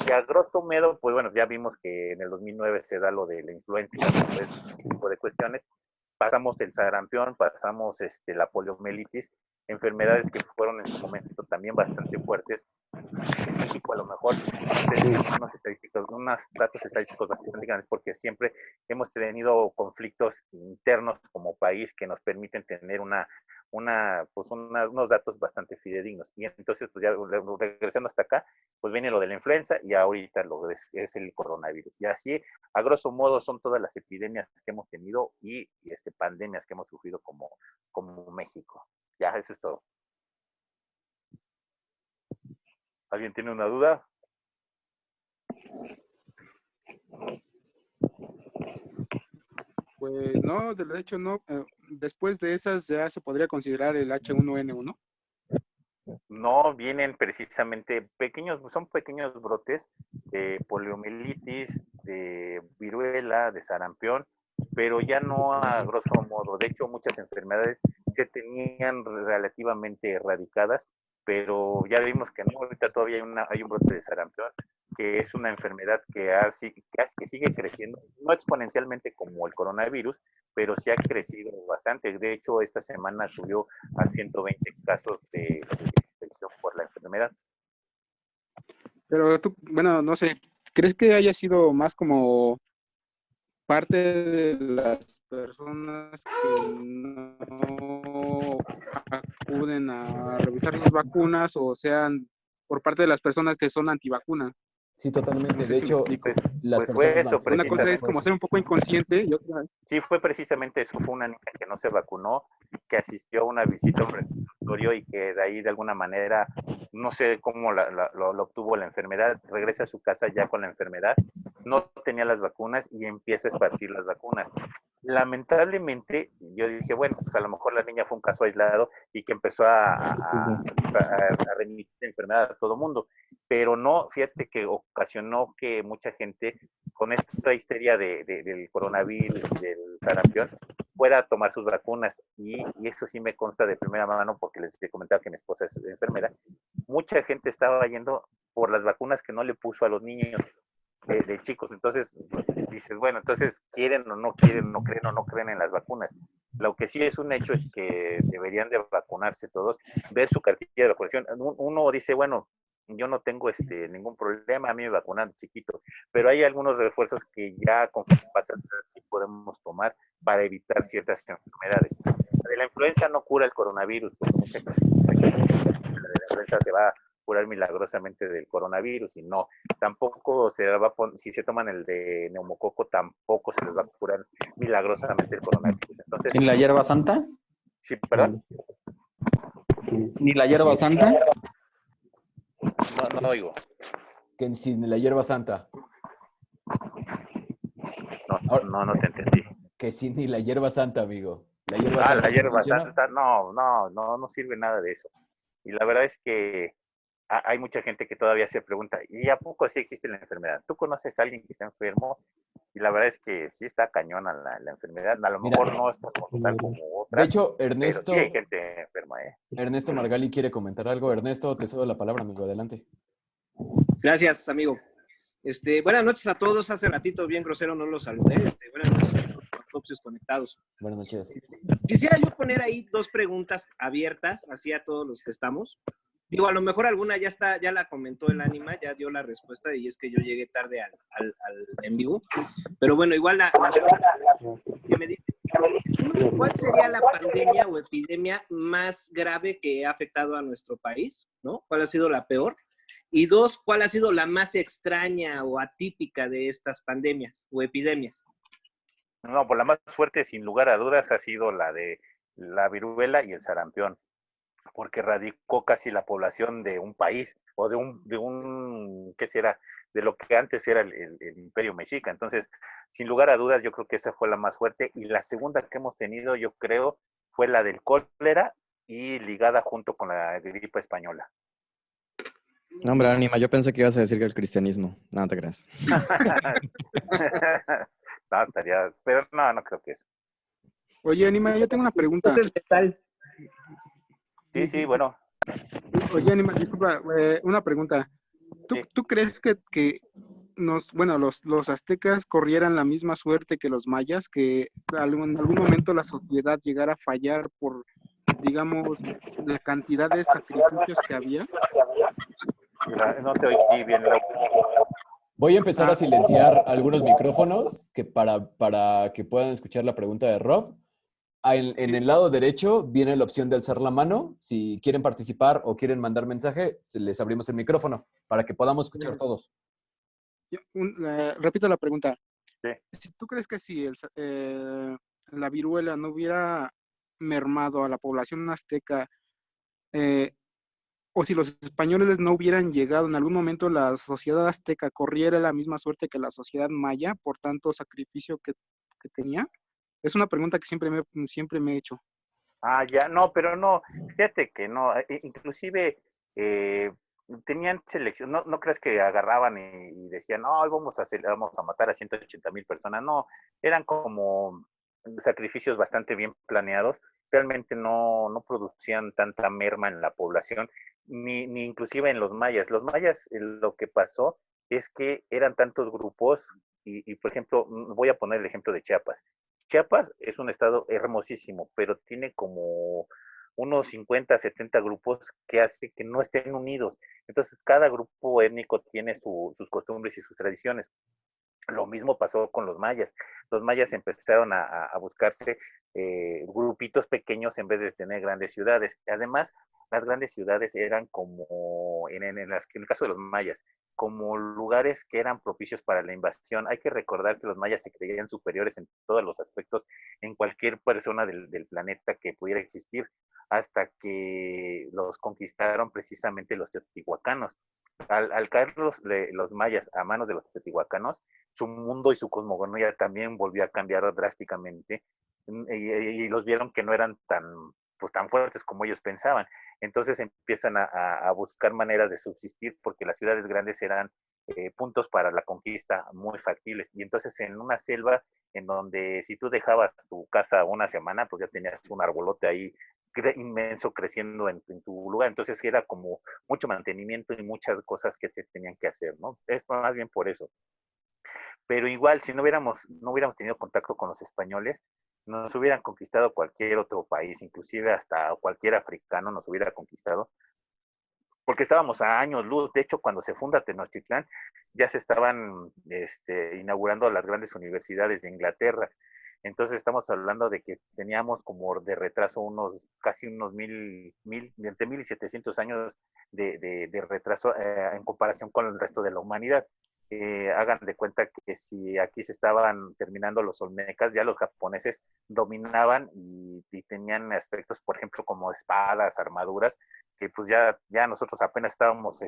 y a grosso modo, pues bueno, ya vimos que en el 2009 se da lo de la influenza, ese tipo de cuestiones. Pasamos el sarampión, pasamos la poliomielitis, enfermedades que fueron en su momento también bastante fuertes. En México a lo mejor tenemos unos datos estadísticos bastante grandes porque siempre hemos tenido conflictos internos como país que nos permiten tener unos datos bastante fidedignos. Y entonces, pues ya regresando hasta acá, pues viene lo de la influenza y ahorita lo es el coronavirus. Y así, a grosso modo, son todas las epidemias que hemos tenido y pandemias que hemos sufrido como México. Ya, eso es todo. ¿Alguien tiene una duda? Pues no, de hecho no. Después de esas ya se podría considerar el H1N1. No, vienen precisamente son pequeños brotes de poliomielitis, de viruela, de sarampión, pero ya no a grosso modo. De hecho, muchas enfermedades se tenían relativamente erradicadas, pero ya vimos que no, ahorita todavía hay un brote de sarampión, que es una enfermedad que sigue creciendo, no exponencialmente como el coronavirus, pero sí ha crecido bastante. De hecho, esta semana subió a 120 casos de infección por la enfermedad. Pero tú, bueno, no sé, ¿crees que haya sido más como parte de las personas que no acuden a revisar sus vacunas o sean por parte de las personas que son antivacunas. Sí, No totalmente. sé De si me hecho, explico. las Pues fue personas eso, mayores Una cosa es precisamente. como ser un poco inconsciente y otra Sí, fue precisamente eso. Fue una niña que no se vacunó, que asistió a una visita a un reclusorio y que de ahí de alguna manera, no sé cómo lo obtuvo la enfermedad, regresa a su casa ya con la enfermedad, no tenía las vacunas y empieza a esparcir las vacunas. Lamentablemente, yo dije, bueno, pues a lo mejor la niña fue un caso aislado y que empezó a remitir la enfermedad a todo mundo, pero no, fíjate que ocasionó que mucha gente con esta histeria del coronavirus y del sarampión fuera a tomar sus vacunas y eso sí me consta de primera mano porque les he comentado que mi esposa es enfermera. Mucha gente estaba yendo por las vacunas que no le puso a los niños de chicos. Entonces, dices, bueno, entonces quieren o no quieren, no creen o no creen en las vacunas. Lo que sí es un hecho es que deberían de vacunarse todos, ver su cartilla de vacunación. Uno dice, bueno, yo no tengo ningún problema, a mí me vacunan chiquito, pero hay algunos refuerzos que ya conforme pasa el tiempo sí podemos tomar para evitar ciertas enfermedades. De la influenza no cura el coronavirus, porque mucha gente cree que la influenza se va a curar milagrosamente del coronavirus y no, tampoco se va a si se toman el de neumococo, tampoco se les va a curar milagrosamente el coronavirus. Entonces, ¿En la hierba santa? sí, ¿perdón? ¿Ni la hierba santa? No oigo. que sin la hierba santa. No, no te entendí. Que sin ni la hierba santa, amigo. La hierba santa La sí hierba funciona. santa, no sirve nada de eso. Y la verdad es que hay mucha gente que todavía se pregunta, ¿y a poco sí existe la enfermedad? ¿Tú conoces a alguien que está enfermo? Y la verdad es que sí está cañona la enfermedad. A lo mejor no está mortal como De otras, hecho, pero sí hay Ernesto gente enferma, ¿eh? Margali quiere comentar algo. Ernesto, te cedo la palabra, amigo. Adelante. Gracias, amigo. Buenas noches a todos. Hace ratito, bien grosero, no los saludé. Buenas noches a todos los autopsios conectados. Buenas noches. Quisiera yo poner ahí dos preguntas abiertas, así a todos los que estamos. Digo, a lo mejor alguna ya la comentó el Ánima, ya dio la respuesta y es que yo llegué tarde al en vivo. Pero bueno, igual que me dice, uno, ¿cuál sería la pandemia o epidemia más grave que ha afectado a nuestro país? ¿No? ¿Cuál ha sido la peor? Y dos, ¿cuál ha sido la más extraña o atípica de estas pandemias o epidemias? No, pues la más fuerte, sin lugar a dudas, ha sido la de la viruela y el sarampión, porque radicó casi la población de un país o ¿qué será? De lo que antes era el Imperio Mexica. Entonces, sin lugar a dudas, yo creo que esa fue la más fuerte. Y la segunda que hemos tenido, yo creo, fue la del cólera y ligada junto con la gripe española. No, hombre, Ánima, yo pensé que ibas a decir que el cristianismo. No te creas. No, estaría, pero no creo que eso. Oye, Anima, yo tengo una pregunta. Entonces, ¿qué tal? Sí, bueno. Oye, Anima, disculpa, una pregunta. ¿Tú crees que los aztecas corrieran la misma suerte que los mayas, que en algún momento la sociedad llegara a fallar por, digamos, la cantidad de sacrificios que había? No te oí bien. Voy a empezar a silenciar algunos micrófonos para que puedan escuchar la pregunta de Rob. En el lado derecho viene la opción de alzar la mano. Si quieren participar o quieren mandar mensaje, les abrimos el micrófono para que podamos escuchar todos. Repito la pregunta. Sí. ¿Tú crees que si la viruela no hubiera mermado a la población azteca, o si los españoles no hubieran llegado, en algún momento la sociedad azteca corriera la misma suerte que la sociedad maya por tanto sacrificio que tenía? Es una pregunta que siempre me he hecho. Ya, no, pero no, fíjate que no, inclusive tenían selección, no creas que agarraban y decían, no, hoy vamos a matar a 180,000 personas, no, eran como sacrificios bastante bien planeados, realmente no producían tanta merma en la población, ni inclusive en los mayas. Los mayas, lo que pasó es que eran tantos grupos, y por ejemplo, voy a poner el ejemplo de Chiapas. Chiapas es un estado hermosísimo, pero tiene como unos 50, 70 grupos que hace que no estén unidos. Entonces, cada grupo étnico tiene sus costumbres y sus tradiciones. Lo mismo pasó con los mayas. Los mayas empezaron a buscarse grupitos pequeños en vez de tener grandes ciudades. Además, las grandes ciudades eran como, en el caso de los mayas, como lugares que eran propicios para la invasión. Hay que recordar que los mayas se creían superiores en todos los aspectos en cualquier persona del planeta que pudiera existir, hasta que los conquistaron precisamente los teotihuacanos. Al caer los mayas a manos de los teotihuacanos, su mundo y su cosmogonía también volvió a cambiar drásticamente y los vieron que no eran pues, tan fuertes como ellos pensaban. Entonces empiezan a buscar maneras de subsistir porque las ciudades grandes eran puntos para la conquista muy factibles. Y entonces en una selva en donde si tú dejabas tu casa una semana, pues ya tenías un arbolote ahí inmenso creciendo en tu lugar. Entonces era como mucho mantenimiento y muchas cosas que se tenían que hacer, ¿no? Es más bien por eso. Pero igual, si no hubiéramos tenido contacto con los españoles, nos hubieran conquistado cualquier otro país, inclusive hasta cualquier africano nos hubiera conquistado, porque estábamos a años luz. De hecho, cuando se funda Tenochtitlán, ya se estaban inaugurando las grandes universidades de Inglaterra. Entonces estamos hablando de que teníamos como de retraso casi unos entre 1700 años de retraso en comparación con el resto de la humanidad. Hagan de cuenta que si aquí se estaban terminando los olmecas, ya los japoneses dominaban y tenían aspectos, por ejemplo, como espadas, armaduras, que pues ya nosotros apenas estábamos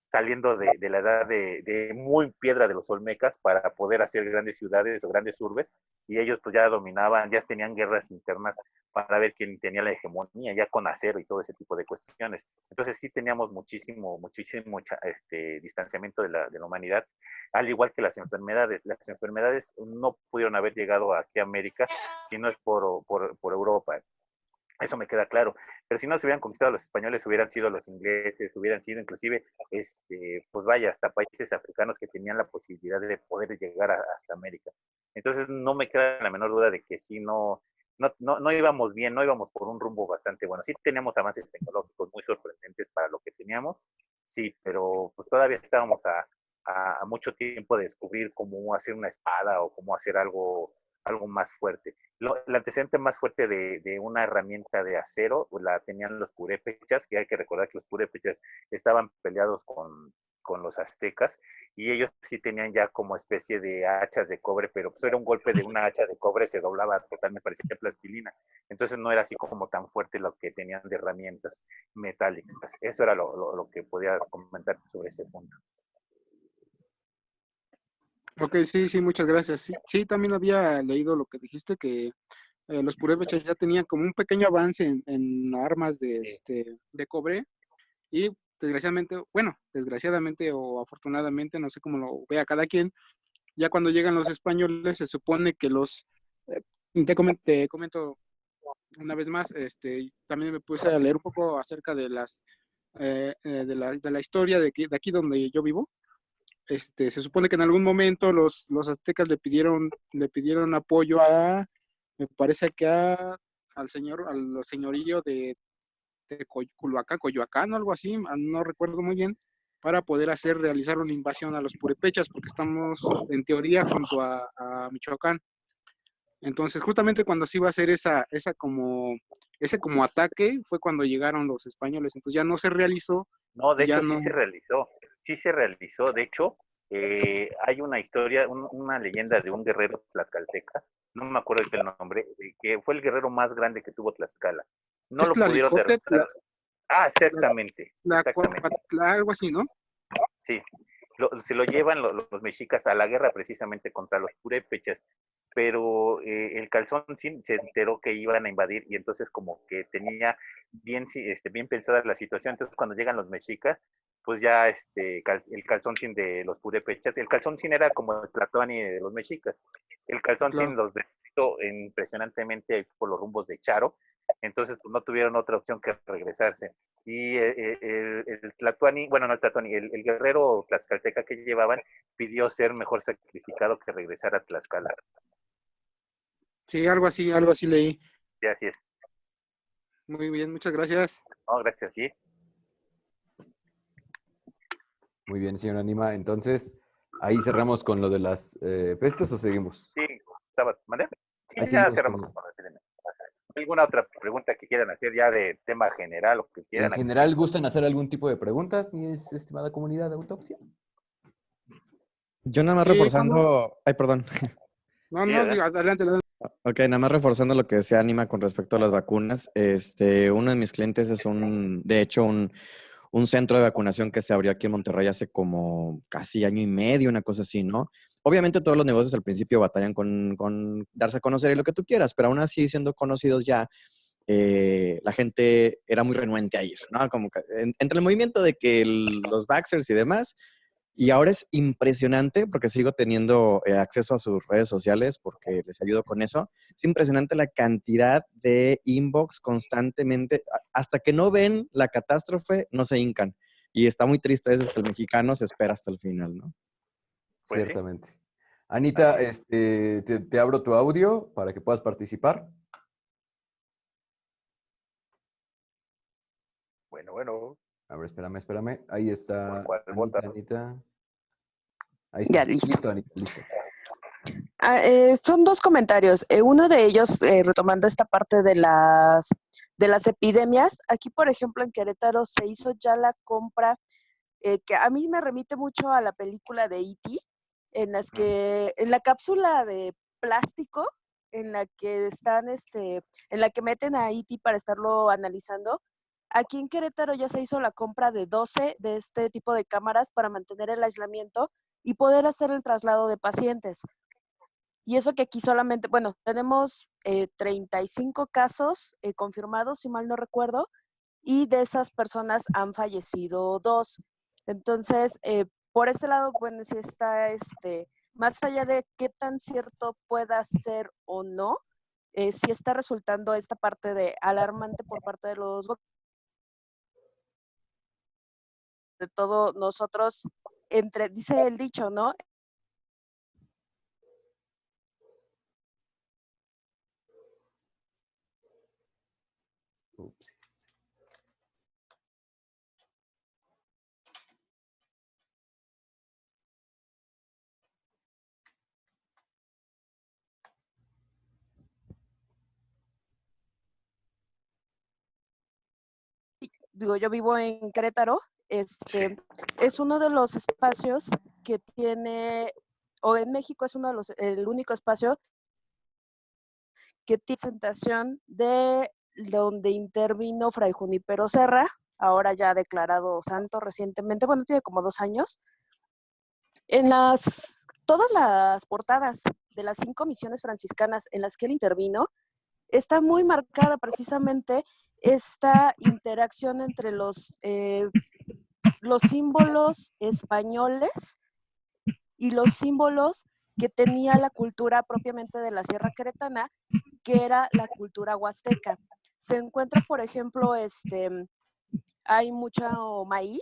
saliendo de la edad de muy piedra de los olmecas para poder hacer grandes ciudades o grandes urbes, y ellos pues ya dominaban, ya tenían guerras internas para ver quién tenía la hegemonía, ya con acero y todo ese tipo de cuestiones. Entonces sí teníamos muchísimo distanciamiento de la humanidad, al igual que las enfermedades. Las enfermedades no pudieron haber llegado aquí a América si no es por Europa. Eso me queda claro. Pero si no se hubieran conquistado los españoles, hubieran sido los ingleses, hubieran sido inclusive, pues vaya, hasta países africanos que tenían la posibilidad de poder llegar hasta América. Entonces no me queda la menor duda de que sí, no íbamos bien, no íbamos por un rumbo bastante bueno. Sí teníamos avances tecnológicos muy sorprendentes para lo que teníamos, sí, pero pues todavía estábamos a mucho tiempo de descubrir cómo hacer una espada o cómo hacer algo más fuerte. El antecedente más fuerte de una herramienta de acero la tenían los purépechas, que hay que recordar que los purépechas estaban peleados con los aztecas, y ellos sí tenían ya como especie de hachas de cobre, pero pues era un golpe de una hacha de cobre, se doblaba totalmente, parecía plastilina. Entonces no era así como tan fuerte lo que tenían de herramientas metálicas. Eso era lo que podía comentar sobre ese punto. Ok, sí, muchas gracias. Sí, también había leído lo que dijiste, que los purépechas ya tenían como un pequeño avance en armas de cobre, y desgraciadamente o afortunadamente, no sé cómo lo vea cada quien, ya cuando llegan los españoles se supone que te comento una vez más, también me puse a leer un poco acerca de la historia de aquí donde yo vivo. Se supone que en algún momento los aztecas le pidieron apoyo me parece que al señorío de Coyoacán o algo así, no recuerdo muy bien, para poder realizar una invasión a los purépechas, porque estamos en teoría junto a Michoacán. Entonces, justamente cuando se iba a hacer ese como ataque, fue cuando llegaron los españoles. Entonces ya no se realizó. No, de hecho no... sí se realizó. De hecho, hay una historia, una leyenda de un guerrero tlaxcalteca, no me acuerdo el nombre, que fue el guerrero más grande que tuvo Tlaxcala. No ¿Es lo pudieron Tlalicote? derrotar. Exactamente. Algo así, ¿no? Sí, se lo llevan los mexicas a la guerra precisamente contra los purépechas, pero el Calzón se enteró que iban a invadir, y entonces como que tenía bien pensada la situación. Entonces cuando llegan los mexicas, pues ya el Calzón de los purépechas, el Calzón era como el Tlatoani de los mexicas. El Calzón Claro. los derrotó impresionantemente por los rumbos de Charo, entonces pues no tuvieron otra opción que regresarse. Y el Tlatoani, bueno, no el Tlatoani, el guerrero tlaxcalteca que llevaban pidió ser mejor sacrificado que regresar a Tlaxcala. Sí, algo así leí. Sí, así es. Muy bien, muchas gracias. No, gracias, sí. Muy bien, señor Anima. Entonces, Ahí cerramos con lo de las pestes o seguimos. Sí, estaba, ¿mande? Sí, Ahí ya seguimos cerramos con... con la epidemia. ¿Alguna otra pregunta que quieran hacer ya de tema general o que En quieran aquí? general, ¿gustan hacer algún tipo de preguntas, mi estimada comunidad de autopsia? Yo nada más ¿Cuándo? reforzando, ay, perdón. No, Sí, no, ¿verdad? adelante, adelante. Ok, nada más reforzando lo que decía Anima con respecto a las vacunas. Uno de mis clientes es de hecho, un centro de vacunación que se abrió aquí en Monterrey hace como casi año y medio, una cosa así, ¿no? Obviamente todos los negocios al principio batallan con darse a conocer y lo que tú quieras, pero aún así siendo conocidos ya, la gente era muy renuente a ir, ¿no? Como que entre el movimiento de que los Vaxxers y demás, y ahora es impresionante porque sigo teniendo acceso a sus redes sociales porque les ayudo con eso. Es impresionante la cantidad de inbox constantemente. Hasta que no ven la catástrofe, no se hincan. Y está muy triste a veces que el mexicano se espera hasta el final, ¿no? Pues sí, Ciertamente. Anita, así es. te abro tu audio para que puedas participar. Bueno, A ver, espérame. Ahí está, ¿por cuál Anita, vota? Anita. Ahí Ya, está. listo. Listo, Anita, listo. Son dos comentarios. Uno de ellos, retomando esta parte de las epidemias, aquí, por ejemplo, en Querétaro se hizo ya la compra, que a mí me remite mucho a la película de E.T., en la cápsula de plástico, en la que en la que meten a E.T. para estarlo analizando. Aquí en Querétaro ya se hizo la compra de 12 de este tipo de cámaras para mantener el aislamiento y poder hacer el traslado de pacientes. Y eso que aquí solamente, bueno, tenemos 35 casos confirmados, si mal no recuerdo, y de esas personas han fallecido 2. Entonces, por ese lado, bueno, sí está, más allá de qué tan cierto pueda ser o no, sí está resultando esta parte de alarmante por parte de los de todo nosotros, dice el dicho, ¿no? Ups. Digo, yo vivo en Querétaro, Sí. es uno de los espacios que tiene, o en México es el único espacio que tiene presentación de donde intervino Fray Junípero Serra, ahora ya declarado santo recientemente, bueno, tiene como 2 años. Todas las portadas de las 5 misiones franciscanas en las que él intervino, está muy marcada precisamente esta interacción entre los símbolos españoles y los símbolos que tenía la cultura propiamente de la Sierra Queretana, que era la cultura huasteca. Se encuentra, por ejemplo, hay mucho maíz,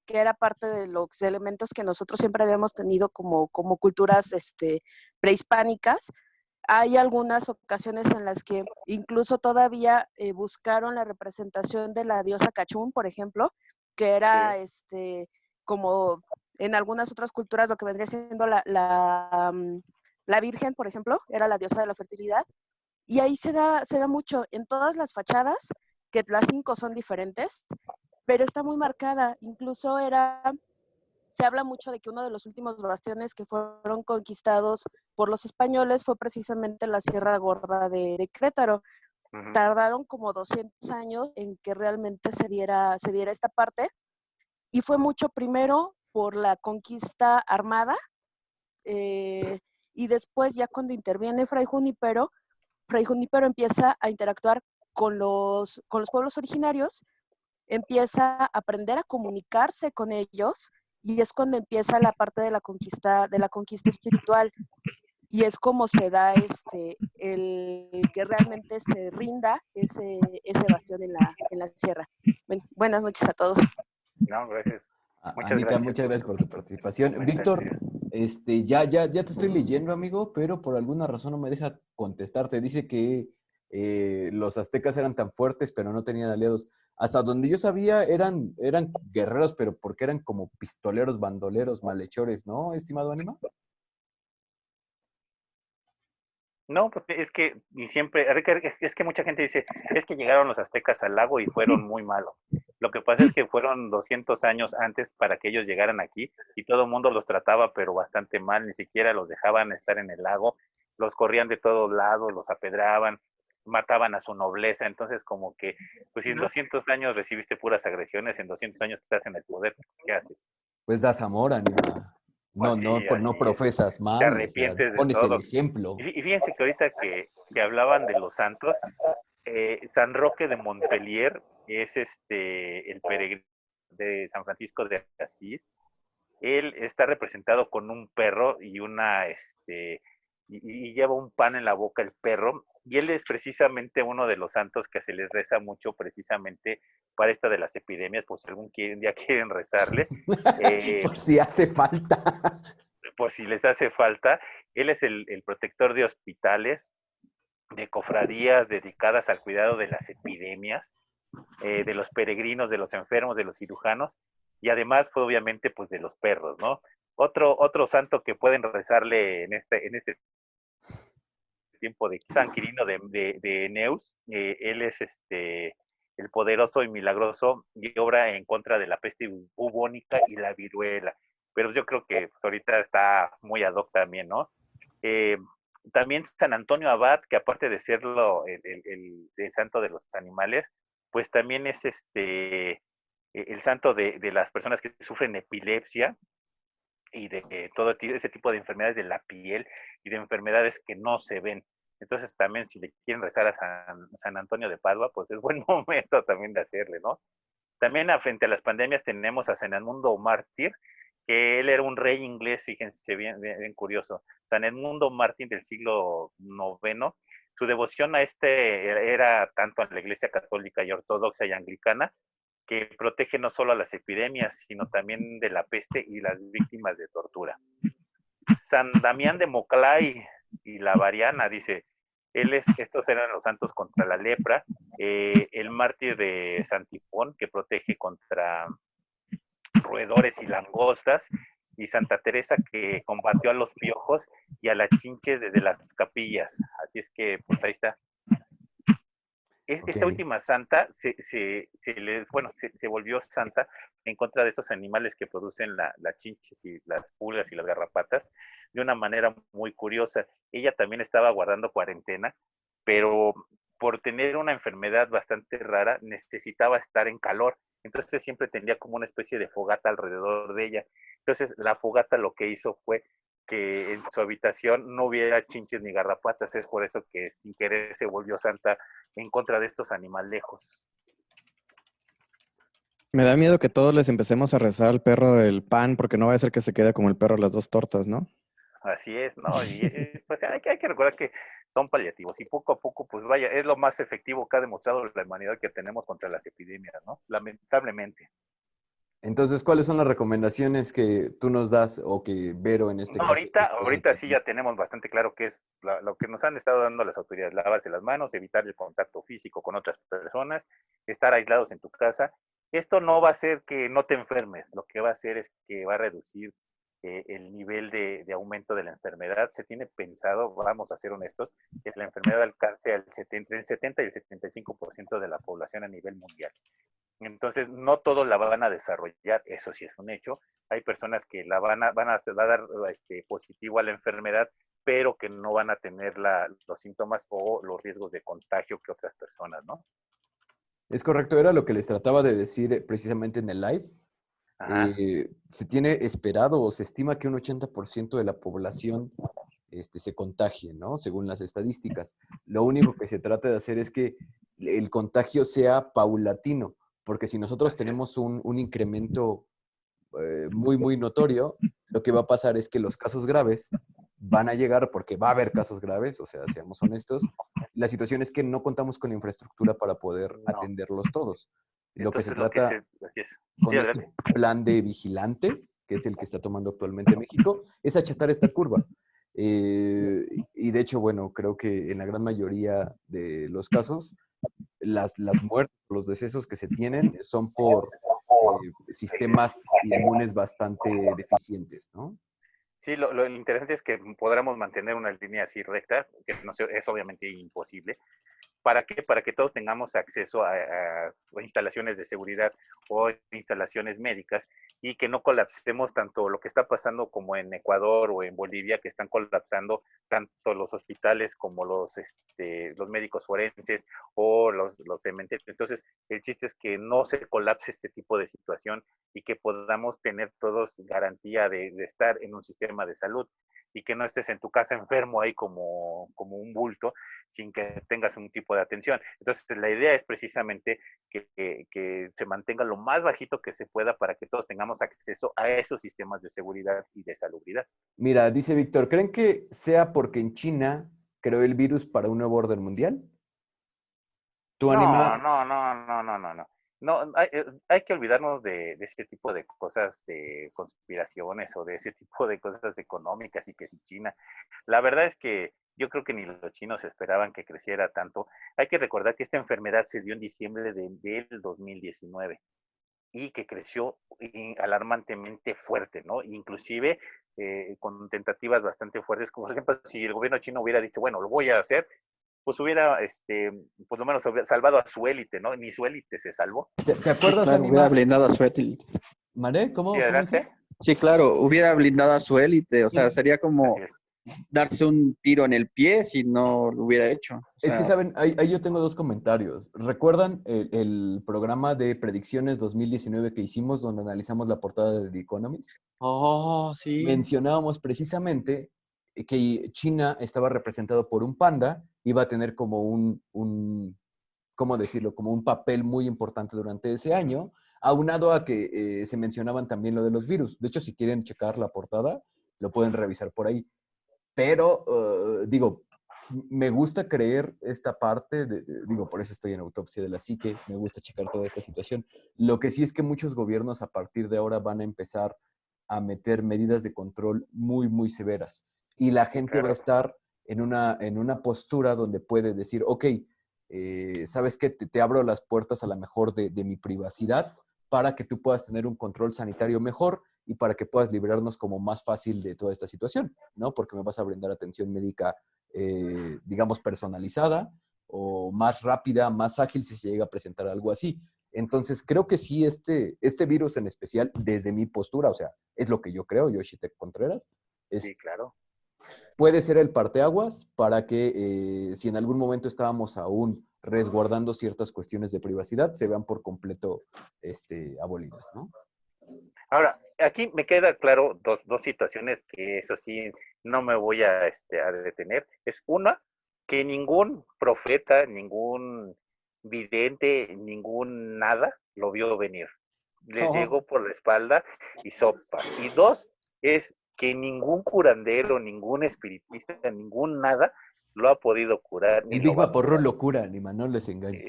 que era parte de los elementos que nosotros siempre habíamos tenido como culturas prehispánicas. Hay algunas ocasiones en las que incluso todavía buscaron la representación de la diosa Cachún, por ejemplo, que era como en algunas otras culturas lo que vendría siendo la Virgen, por ejemplo, era la diosa de la fertilidad. Y ahí se da mucho en todas las fachadas, que las 5 son diferentes, pero está muy marcada. Incluso se habla mucho de que uno de los últimos bastiones que fueron conquistados por los españoles fue precisamente la Sierra Gorda de Querétaro. Uh-huh. Tardaron como 200 años en que realmente se diera esta parte, y fue mucho primero por la conquista armada, y después ya cuando interviene Fray Junípero empieza a interactuar con los pueblos originarios, empieza a aprender a comunicarse con ellos, y es cuando empieza la parte de la conquista espiritual, y es como se da el que realmente se rinda ese bastión en la sierra. Buenas noches a todos. No, gracias. Muchas Anita, gracias muchas gracias por tu participación. comentarios. Víctor, ya te estoy leyendo, amigo, pero por alguna razón no me deja contestarte. Dice que los aztecas eran tan fuertes, pero no tenían aliados. Hasta donde yo sabía, eran guerreros, pero porque eran como pistoleros, bandoleros, malhechores, ¿no, estimado Anima? No, porque es que y siempre, es que mucha gente dice, es que llegaron los aztecas al lago y fueron muy malos. Lo que pasa es que fueron 200 años antes para que ellos llegaran aquí y todo el mundo los trataba pero bastante mal, ni siquiera los dejaban estar en el lago, los corrían de todos lados, los apedraban, mataban a su nobleza, entonces como que, pues si en 200 años recibiste puras agresiones, en 200 años estás en el poder, pues ¿qué haces? Pues das amor, Anima. Pues No, sí, no así es. profesas Te mal, o sea, arrepientes de pones el todo. ejemplo. Y fíjense que ahorita que hablaban de los santos, San Roque de Montpellier es el peregrino de San Francisco de Asís. Él está representado con un perro y y lleva un pan en la boca el perro, y él es precisamente uno de los santos que se les reza mucho precisamente para esta de las epidemias, pues si algún día quieren rezarle, Por si hace falta. pues si les hace falta. Él es el protector de hospitales, de cofradías dedicadas al cuidado de las epidemias, de los peregrinos, de los enfermos, de los cirujanos, y además, pues, obviamente, pues de los perros, ¿no? Otro santo que pueden rezarle en este tiempo de San Quirino de Neus, él es el poderoso y milagroso y obra en contra de la peste bubónica y la viruela. Pero yo creo que pues, ahorita está muy ad hoc también, ¿no? Eh, También San Antonio Abad, que aparte de serlo el santo de los animales, pues también es el santo de las personas que sufren epilepsia y de todo ese tipo de enfermedades de la piel y de enfermedades que no se ven. Entonces también si le quieren rezar a San Antonio de Padua, pues es buen momento también de hacerle, ¿no? También frente a las pandemias tenemos a San Edmundo Mártir, que él era un rey inglés, fíjense, bien curioso. San Edmundo Mártir del siglo IX, su devoción a era tanto en la iglesia católica y ortodoxa y anglicana, que protege no solo a las epidemias, sino también de la peste y las víctimas de tortura. San Damián de Moclay y la Variana, dice, estos eran los santos contra la lepra, el mártir de Santifón, que protege contra roedores y langostas, y Santa Teresa, que combatió a los piojos y a las chinches desde las capillas. Así es que, pues ahí está. Esta Ok. última santa se volvió santa en contra de esos animales que producen las chinches y las pulgas y las garrapatas de una manera muy curiosa. Ella también estaba guardando cuarentena, pero por tener una enfermedad bastante rara necesitaba estar en calor. Entonces siempre tenía como una especie de fogata alrededor de ella. Entonces la fogata lo que hizo fue que en su habitación no hubiera chinches ni garrapatas. Es por eso que sin querer se volvió santa en contra de estos animalejos. Me da miedo que todos les empecemos a rezar al perro el pan, porque no va a ser que se quede como el perro las dos tortas, ¿no? Así es, ¿no? Y pues hay que recordar que son paliativos y poco a poco, pues vaya, es lo más efectivo que ha demostrado la humanidad que tenemos contra las epidemias, ¿no? Lamentablemente. Entonces, ¿cuáles son las recomendaciones que tú nos das o que Vero en este No, caso? ahorita sí ya tenemos bastante claro qué es lo que nos han estado dando las autoridades: lavarse las manos, evitar el contacto físico con otras personas, estar aislados en tu casa. Esto no va a hacer que no te enfermes, lo que va a hacer es que va a reducir el nivel de aumento de la enfermedad. Se tiene pensado, vamos a ser honestos, que la enfermedad alcance entre el 70 y el 75% de la población a nivel mundial. Entonces, no todos la van a desarrollar, eso sí es un hecho. Hay personas que va a dar positivo a la enfermedad, pero que no van a tener los síntomas o los riesgos de contagio que otras personas, ¿no? Es correcto, era lo que les trataba de decir precisamente en el live. Se tiene esperado o se estima que un 80% de la población se contagie, ¿no? Según las estadísticas. Lo único que se trata de hacer es que el contagio sea paulatino, porque si nosotros tenemos un incremento muy, muy notorio, lo que va a pasar es que los casos graves van a llegar, porque va a haber casos graves, o sea, seamos honestos. La situación es que no contamos con la infraestructura para poder atenderlos todos. Lo que se trata con este plan de vigilante, que es el que está tomando actualmente México, es achatar esta curva. Y de hecho, bueno, creo que en la gran mayoría de los casos, las muertes, los decesos que se tienen son por sistemas inmunes bastante deficientes, ¿no? Sí, lo interesante es que podamos mantener una línea así recta, que no sé, es obviamente imposible. ¿Para qué? Para que todos tengamos acceso a instalaciones de seguridad o instalaciones médicas y que no colapsemos tanto lo que está pasando como en Ecuador o en Bolivia, que están colapsando tanto los hospitales como los médicos forenses o los cementerios. Entonces, el chiste es que no se colapse este tipo de situación y que podamos tener todos garantía de estar en un sistema de salud y que no estés en tu casa enfermo ahí como un bulto sin que tengas un tipo de atención. Entonces, la idea es precisamente que se mantenga lo más bajito que se pueda para que todos tengamos acceso a esos sistemas de seguridad y de salubridad. Mira, dice Víctor, ¿creen que sea porque en China creó el virus para un nuevo orden mundial? ¿Tu No, anima? no, no, no, no, no, no. No, hay que olvidarnos de este tipo de cosas, de conspiraciones o de ese tipo de cosas económicas y que si China. La verdad es que yo creo que ni los chinos esperaban que creciera tanto. Hay que recordar que esta enfermedad se dio en diciembre del 2019 y que creció alarmantemente fuerte, ¿no? Inclusive con tentativas bastante fuertes, como por ejemplo, si el gobierno chino hubiera dicho, bueno, lo voy a hacer, pues hubiera, por lo menos salvado a su élite, ¿no? Ni su élite se salvó. ¿Te acuerdas, Claro, hubiera Anima? blindado a su élite. ¿Maré? Sí, ¿Cómo dice? adelante. Sí, claro, hubiera blindado a su élite. O sea, Sí. sería como Así es. darse un tiro en el pie si no lo hubiera hecho. O Es que, sea, ¿saben? Ahí yo tengo dos comentarios. ¿Recuerdan el programa de predicciones 2019 que hicimos donde analizamos la portada de The Economist? oh, sí. Mencionábamos precisamente que China estaba representado por un panda, iba a tener como ¿cómo decirlo? Como un papel muy importante durante ese año, aunado a que se mencionaban también lo de los virus. De hecho, si quieren checar la portada, lo pueden revisar por ahí. Pero, digo, me gusta creer esta parte, digo, por eso estoy en autopsia de la psique, me gusta checar toda esta situación. Lo que sí es que muchos gobiernos a partir de ahora van a empezar a meter medidas de control muy, muy severas. Y la Sí, gente va a claro. estar en una postura donde puede decir, ok, ¿sabes qué? Te abro las puertas a la mejor de mi privacidad para que tú puedas tener un control sanitario mejor y para que puedas librarnos como más fácil de toda esta situación, ¿no? Porque me vas a brindar atención médica, digamos, personalizada o más rápida, más ágil si se llega a presentar algo así. Entonces, creo que sí, este virus en especial, desde mi postura, o sea, es lo que yo creo, Yoshitec Contreras, Sí, claro. puede ser el parteaguas para que si en algún momento estábamos aún resguardando ciertas cuestiones de privacidad, se vean por completo abolidas, ¿no? Ahora, aquí me queda claro dos situaciones que eso sí no me voy a detener. Es una, que ningún profeta, ningún vidente, ningún nada lo vio venir. Les Oh. llegó por la espalda y sopa. Y dos, es que ningún curandero, ningún espiritista, ningún nada lo ha podido curar ni El lo Big va a Vaporru curar. lo cura, ni no les engaño.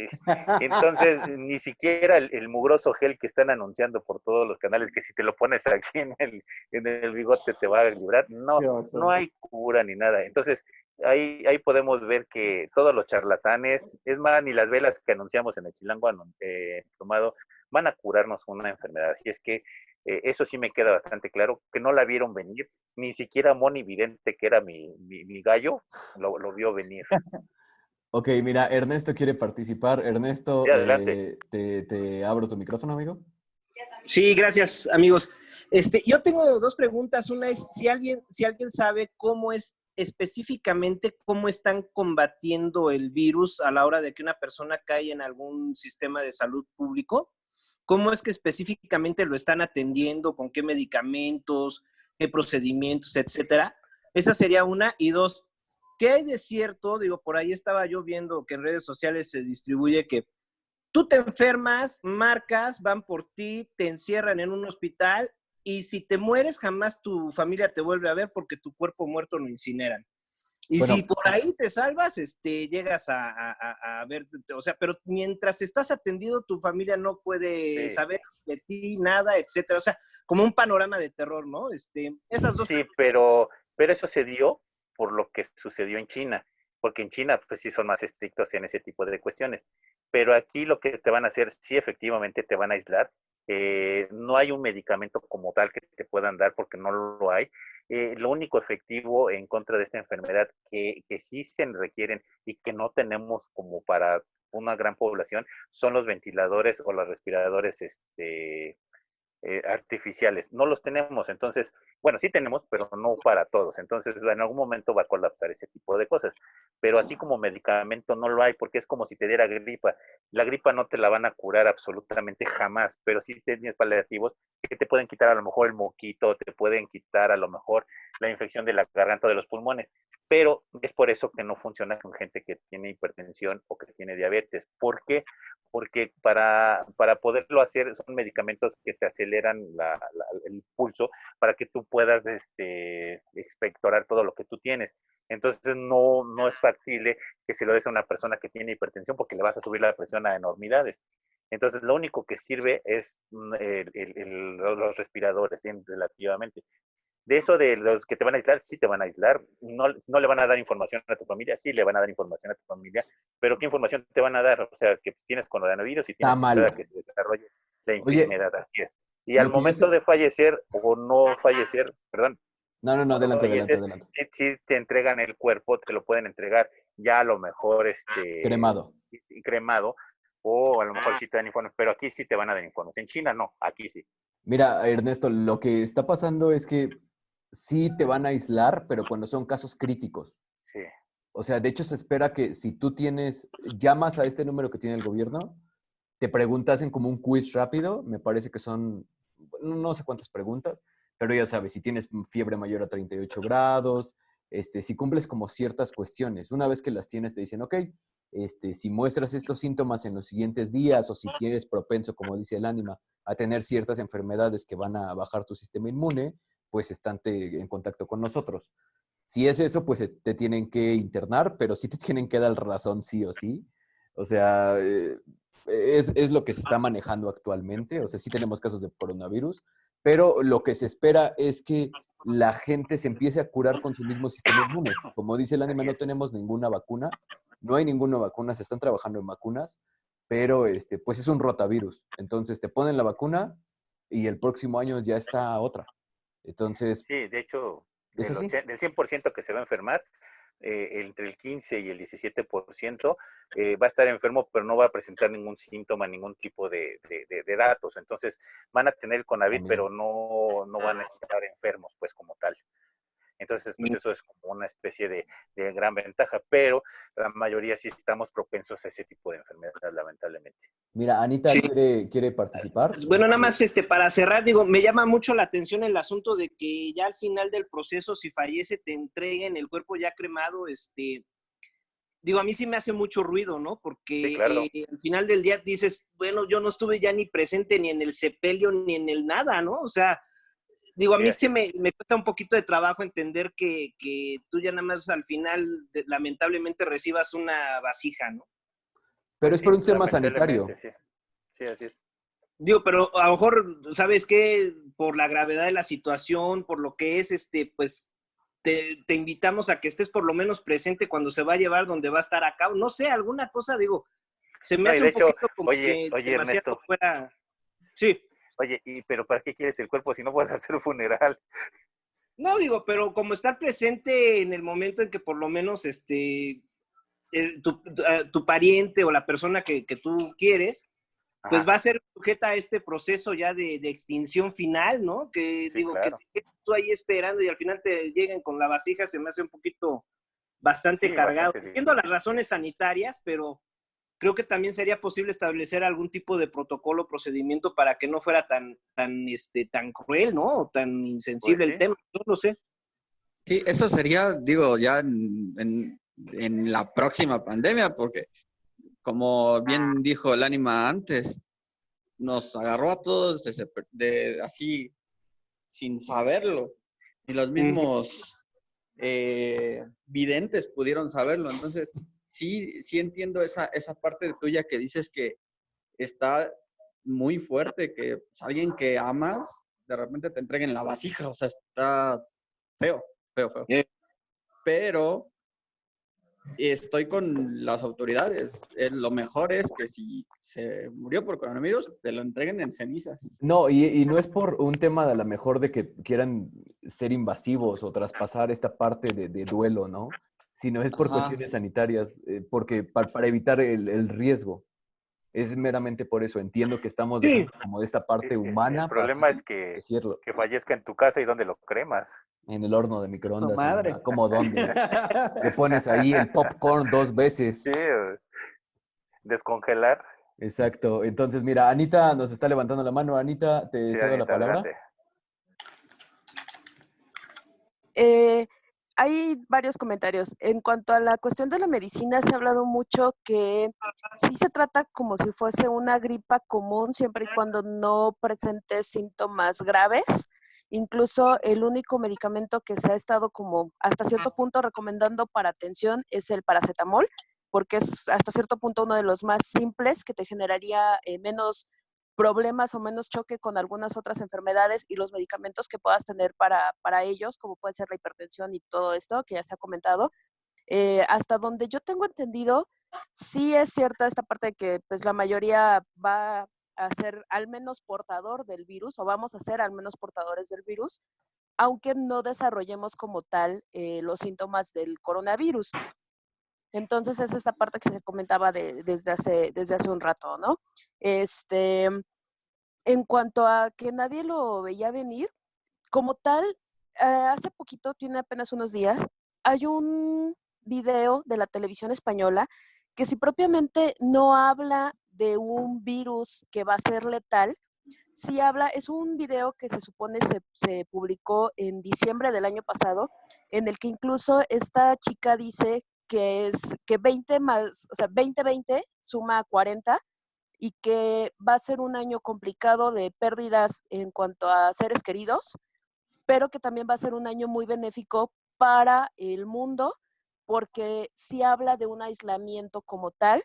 Entonces, ni siquiera el mugroso gel que están anunciando por todos los canales, que si te lo pones aquí en el bigote te va a librar, no hay cura ni nada. Entonces, ahí podemos ver que todos los charlatanes, es más, ni las velas que anunciamos en el Chilango Plumado, van a curarnos una enfermedad. Así es que eso sí me queda bastante claro, que no la vieron venir, ni siquiera Moni Vidente, que era mi gallo, lo vio venir. Ok, mira, Ernesto quiere participar. Ernesto, Sí, adelante. te abro tu micrófono, amigo. Sí, gracias, amigos. Yo tengo dos preguntas. Una es si alguien sabe cómo es específicamente cómo están combatiendo el virus a la hora de que una persona cae en algún sistema de salud público. ¿Cómo es que específicamente lo están atendiendo? ¿Con qué medicamentos? ¿Qué procedimientos, etcétera? Esa sería una. Y dos, ¿qué hay de cierto? Digo, por ahí estaba yo viendo que en redes sociales se distribuye que tú te enfermas, marcas, van por ti, te encierran en un hospital y si te mueres jamás tu familia te vuelve a ver porque tu cuerpo muerto lo incineran. Y Bueno, si por ahí te salvas, llegas a ver, o sea, pero mientras estás atendido, tu familia no puede Sí. saber de ti nada, etcétera. O sea, como un panorama de terror, ¿no? Esas dos. Sí, pero eso se dio por lo que sucedió en China, porque en China pues sí son más estrictos en ese tipo de cuestiones, pero aquí lo que te van a hacer, sí efectivamente te van a aislar, no hay un medicamento como tal que te puedan dar porque no lo hay. Lo único efectivo en contra de esta enfermedad que sí se requieren y que no tenemos como para una gran población son los ventiladores o los respiradores artificiales. No los tenemos, entonces, bueno, sí tenemos, pero no para todos. Entonces, en algún momento va a colapsar ese tipo de cosas. Pero así como medicamento no lo hay, porque es como si te diera gripa. La gripa no te la van a curar absolutamente jamás, pero sí tienes paliativos que te pueden quitar a lo mejor el moquito, te pueden quitar a lo mejor la infección de la garganta o de los pulmones. Pero es por eso que no funciona con gente que tiene hipertensión o que tiene diabetes. ¿Por qué? Porque para poderlo hacer son medicamentos que te aceleran el pulso para que tú puedas expectorar todo lo que tú tienes. Entonces no es factible que se lo des a una persona que tiene hipertensión porque le vas a subir la presión a enormidades. Entonces lo único que sirve es los respiradores, relativamente. De eso de los que te van a aislar, sí te van a aislar. No le van a dar información a tu familia, sí le van a dar información a tu familia, pero ¿qué información te van a dar? O sea, que pues, tienes coronavirus y Está tienes que esperar a mal. que se desarrolle la Oye, enfermedad, así es. Y al lo que yo momento sé... de fallecer o no fallecer, perdón, No, cuando adelante, adelante, falleces, adelante. sí te entregan el cuerpo, te lo pueden entregar ya a lo mejor Cremado. cremado, o a lo mejor sí te dan informes, pero aquí sí te van a dar informes. En China no, aquí sí. Mira, Ernesto, lo que está pasando es que sí te van a aislar, pero cuando son casos críticos. Sí. O sea, de hecho se espera que si tú llamas a este número que tiene el gobierno, te preguntas en como un quiz rápido, me parece que son, no sé cuántas preguntas, pero ya sabes, si tienes fiebre mayor a 38 grados, si cumples como ciertas cuestiones. Una vez que las tienes, te dicen, ok, si muestras estos síntomas en los siguientes días o si tienes propenso, como dice el ánima, a tener ciertas enfermedades que van a bajar tu sistema inmune, pues estante en contacto con nosotros. Si es eso, pues te tienen que internar, pero sí te tienen que dar razón sí o sí. O sea, es lo que se está manejando actualmente. O sea, sí tenemos casos de coronavirus, pero lo que se espera es que la gente se empiece a curar con su mismo sistema inmune. Como dice el ánima, no tenemos ninguna vacuna, no hay ninguna vacuna, se están trabajando en vacunas, pero pues es un rotavirus. Entonces te ponen la vacuna y el próximo año ya está otra. Entonces, Sí, de hecho, es así. del 100% que se va a enfermar, entre el 15 y el 17% va a estar enfermo, pero no va a presentar ningún síntoma, ningún tipo de datos. Entonces, van a tener COVID, También. pero no van a estar enfermos, pues, como tal. Entonces, pues eso es como una especie de gran ventaja, pero la mayoría sí estamos propensos a ese tipo de enfermedad, lamentablemente. Mira, Anita Sí. quiere participar. Bueno, nada más para cerrar, digo, me llama mucho la atención el asunto de que ya al final del proceso, si fallece, te entreguen el cuerpo ya cremado, digo, a mí sí me hace mucho ruido, ¿no? Sí, Porque claro. al final del día dices, bueno, yo no estuve ya ni presente ni en el sepelio ni en el nada, ¿no? O sea, digo, a Sí, mí así sí es. me cuesta un poquito de trabajo entender que tú ya nada más al final, lamentablemente, recibas una vasija, ¿no? Pero Pues es sí, por un tema lamentablemente, sanitario. sí. Sí, así es. Digo, pero a lo mejor, ¿sabes qué? Por la gravedad de la situación, por lo que es, pues te invitamos a que estés por lo menos presente cuando se va a llevar, donde va a estar a cabo. No sé, alguna cosa, digo, se me No, y hace de un hecho, poquito como oye, que demasiado Ernesto, fuera. Sí. oye, pero ¿para qué quieres el cuerpo si no puedes hacer un funeral? No, digo, pero como estar presente en el momento en que por lo menos tu pariente o la persona que tú quieres, pues Ajá, va a ser sujeta a este proceso ya de extinción final, ¿no? Que sí, digo, que claro. tú ahí esperando y al final te lleguen con la vasija, se me hace un poquito bastante Sí, cargado. bastante Entiendo las difícil. razones sanitarias, pero creo que también sería posible establecer algún tipo de protocolo, procedimiento para que no fuera tan cruel, ¿no? O tan Pues insensible el sí, tema. Yo no sé. Sí, eso sería, digo, ya en la próxima pandemia, porque como bien dijo el ánima antes, nos agarró a todos así sin saberlo. Y los mismos videntes pudieron saberlo. Entonces, sí entiendo esa parte tuya que dices que está muy fuerte, que pues, alguien que amas, de repente te entreguen la vasija. O sea, está feo, feo, feo. pero estoy con las autoridades. Lo mejor es que si se murió por coronavirus, te lo entreguen en cenizas. No, y no es por un tema de a lo mejor de que quieran ser invasivos o traspasar esta parte de duelo, ¿no? Sino es por Ajá. cuestiones sanitarias, porque para evitar el riesgo. Es meramente por eso. Entiendo que estamos Sí. dejando como de esta parte El humana problema para es que decirlo. fallezca en tu casa y donde lo cremas. En el horno de Su microondas. madre. ¿Cómo dónde? Le pones ahí el popcorn 2 veces. Sí, descongelar. Exacto. Entonces, mira, Anita nos está levantando la mano. Anita, te Sí, cedo la Anita, palabra. adelante. Hay varios comentarios. En cuanto a la cuestión de la medicina, se ha hablado mucho que sí se trata como si fuese una gripa común, siempre y cuando no presente síntomas graves. Incluso el único medicamento que se ha estado como hasta cierto punto recomendando para atención es el paracetamol, porque es hasta cierto punto uno de los más simples que te generaría menos problemas o menos choque con algunas otras enfermedades y los medicamentos que puedas tener para ellos, como puede ser la hipertensión y todo esto que ya se ha comentado. Hasta donde yo tengo entendido, sí es cierta esta parte de que pues la mayoría va a ser al menos portador del virus o vamos a ser al menos portadores del virus, aunque no desarrollemos como tal los síntomas del coronavirus. Entonces es esta parte que se comentaba desde hace un rato, ¿no? En cuanto a que nadie lo veía venir, como tal, hace poquito, tiene apenas unos días, hay un video de la televisión española que si propiamente no habla de un virus que va a ser letal, sí habla, es un video que se supone se publicó en diciembre del año pasado, en el que incluso esta chica dice que 20 más, o sea, 2020 suma 40 y que va a ser un año complicado de pérdidas en cuanto a seres queridos, pero que también va a ser un año muy benéfico para el mundo, porque sí habla de un aislamiento como tal,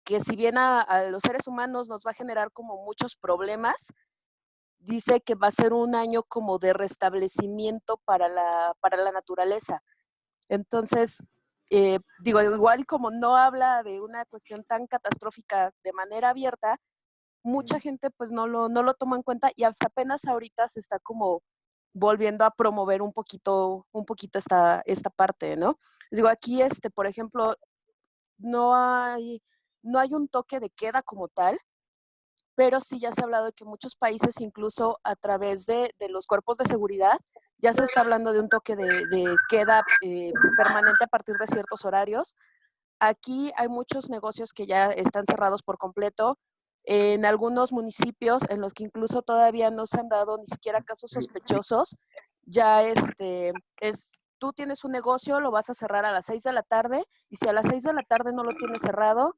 que si bien a los seres humanos nos va a generar como muchos problemas, dice que va a ser un año como de restablecimiento para la naturaleza. Entonces, digo, igual como no habla de una cuestión tan catastrófica de manera abierta, mucha gente pues no lo toma en cuenta y hasta apenas ahorita se está como volviendo a promover un poquito esta parte, ¿no? Digo, aquí, por ejemplo, no hay, no hay un toque de queda como tal, pero sí ya se ha hablado de que muchos países, incluso a través de los cuerpos de seguridad, ya se está hablando de un toque de queda permanente a partir de ciertos horarios. Aquí hay muchos negocios que ya están cerrados por completo. En algunos municipios en los que incluso todavía no se han dado ni siquiera casos sospechosos, ya tú tienes un negocio, lo vas a cerrar a las 6 de la tarde y si a las 6 de la tarde no lo tienes cerrado,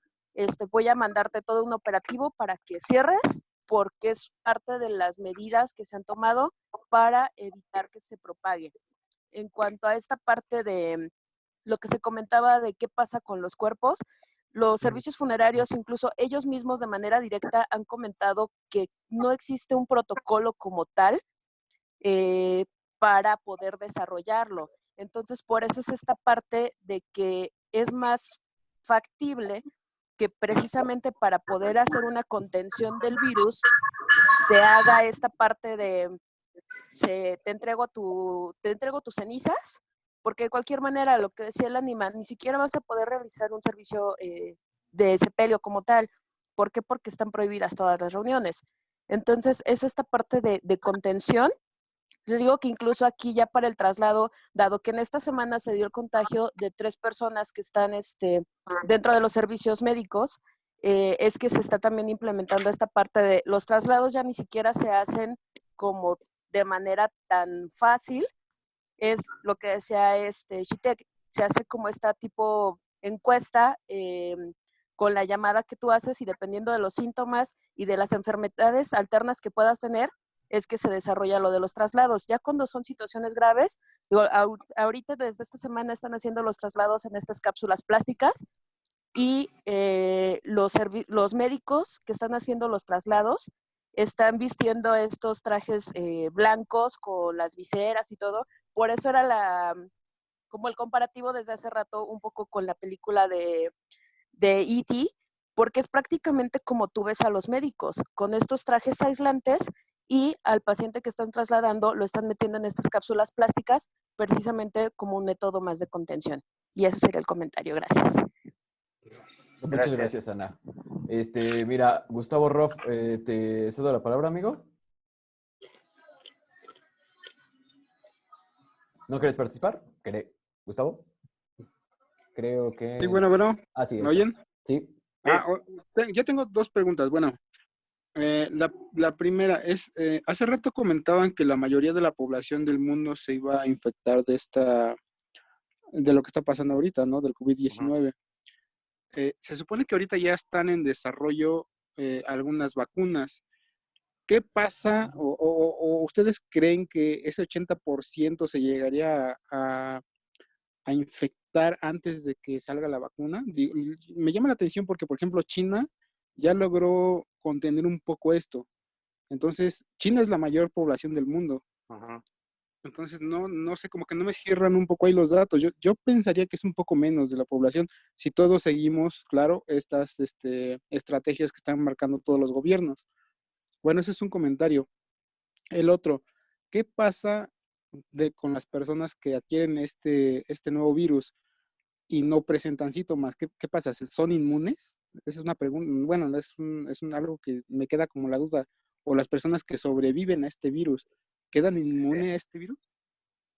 voy a mandarte todo un operativo para que cierres porque es parte de las medidas que se han tomado para evitar que se propague. En cuanto a esta parte de lo que se comentaba de qué pasa con los cuerpos, los servicios funerarios, incluso ellos mismos de manera directa han comentado que no existe un protocolo como tal para poder desarrollarlo. Entonces, por eso es esta parte de que es más factible que precisamente para poder hacer una contención del virus se haga esta parte de te entrego tus cenizas, porque de cualquier manera, lo que decía el animal, ni siquiera vas a poder realizar un servicio de sepelio como tal. ¿Por qué? Porque están prohibidas todas las reuniones. Entonces, es esta parte de contención. Les digo que incluso aquí ya para el traslado, dado que en esta semana se dio el contagio de 3 personas que están dentro de los servicios médicos, es que se está también implementando esta parte de los traslados ya ni siquiera se hacen como de manera tan fácil, es lo que decía Shitek, se hace como esta tipo encuesta con la llamada que tú haces y dependiendo de los síntomas y de las enfermedades alternas que puedas tener, es que se desarrolla lo de los traslados. Ya cuando son situaciones graves, digo, ahorita desde esta semana están haciendo los traslados en estas cápsulas plásticas y los médicos que están haciendo los traslados están vistiendo estos trajes blancos con las viseras y todo. Por eso era como el comparativo desde hace rato un poco con la película de E.T., porque es prácticamente como tú ves a los médicos, con estos trajes aislantes y al paciente que están trasladando lo están metiendo en estas cápsulas plásticas precisamente como un método más de contención. Y ese sería el comentario. Gracias. Muchas gracias, Ana. Mira, Gustavo Roff, te cedo la palabra, amigo. ¿No quieres participar? Gustavo. Creo que... Sí, bueno. Sí, ¿Me oyen? Sí. Yo tengo dos preguntas. Bueno, la primera es, hace rato comentaban que la mayoría de la población del mundo se iba a infectar de lo que está pasando ahorita, ¿no? Del COVID-19. Se supone que ahorita ya están en desarrollo algunas vacunas. ¿Qué pasa o ustedes creen que ese 80% se llegaría a infectar antes de que salga la vacuna? Me llama la atención porque, por ejemplo, China ya logró contener un poco esto. Entonces, China es la mayor población del mundo. Entonces, no sé, como que no me cierran un poco ahí los datos. Yo pensaría que es un poco menos de la población si todos seguimos, claro, estas estrategias que están marcando todos los gobiernos. Bueno, ese es un comentario. El otro, ¿qué pasa con las personas que adquieren este nuevo virus y no presentan síntomas? ¿Qué pasa? ¿Son inmunes? Esa es una pregunta, bueno, algo que me queda como la duda. ¿O las personas que sobreviven a este virus quedan inmunes a este virus?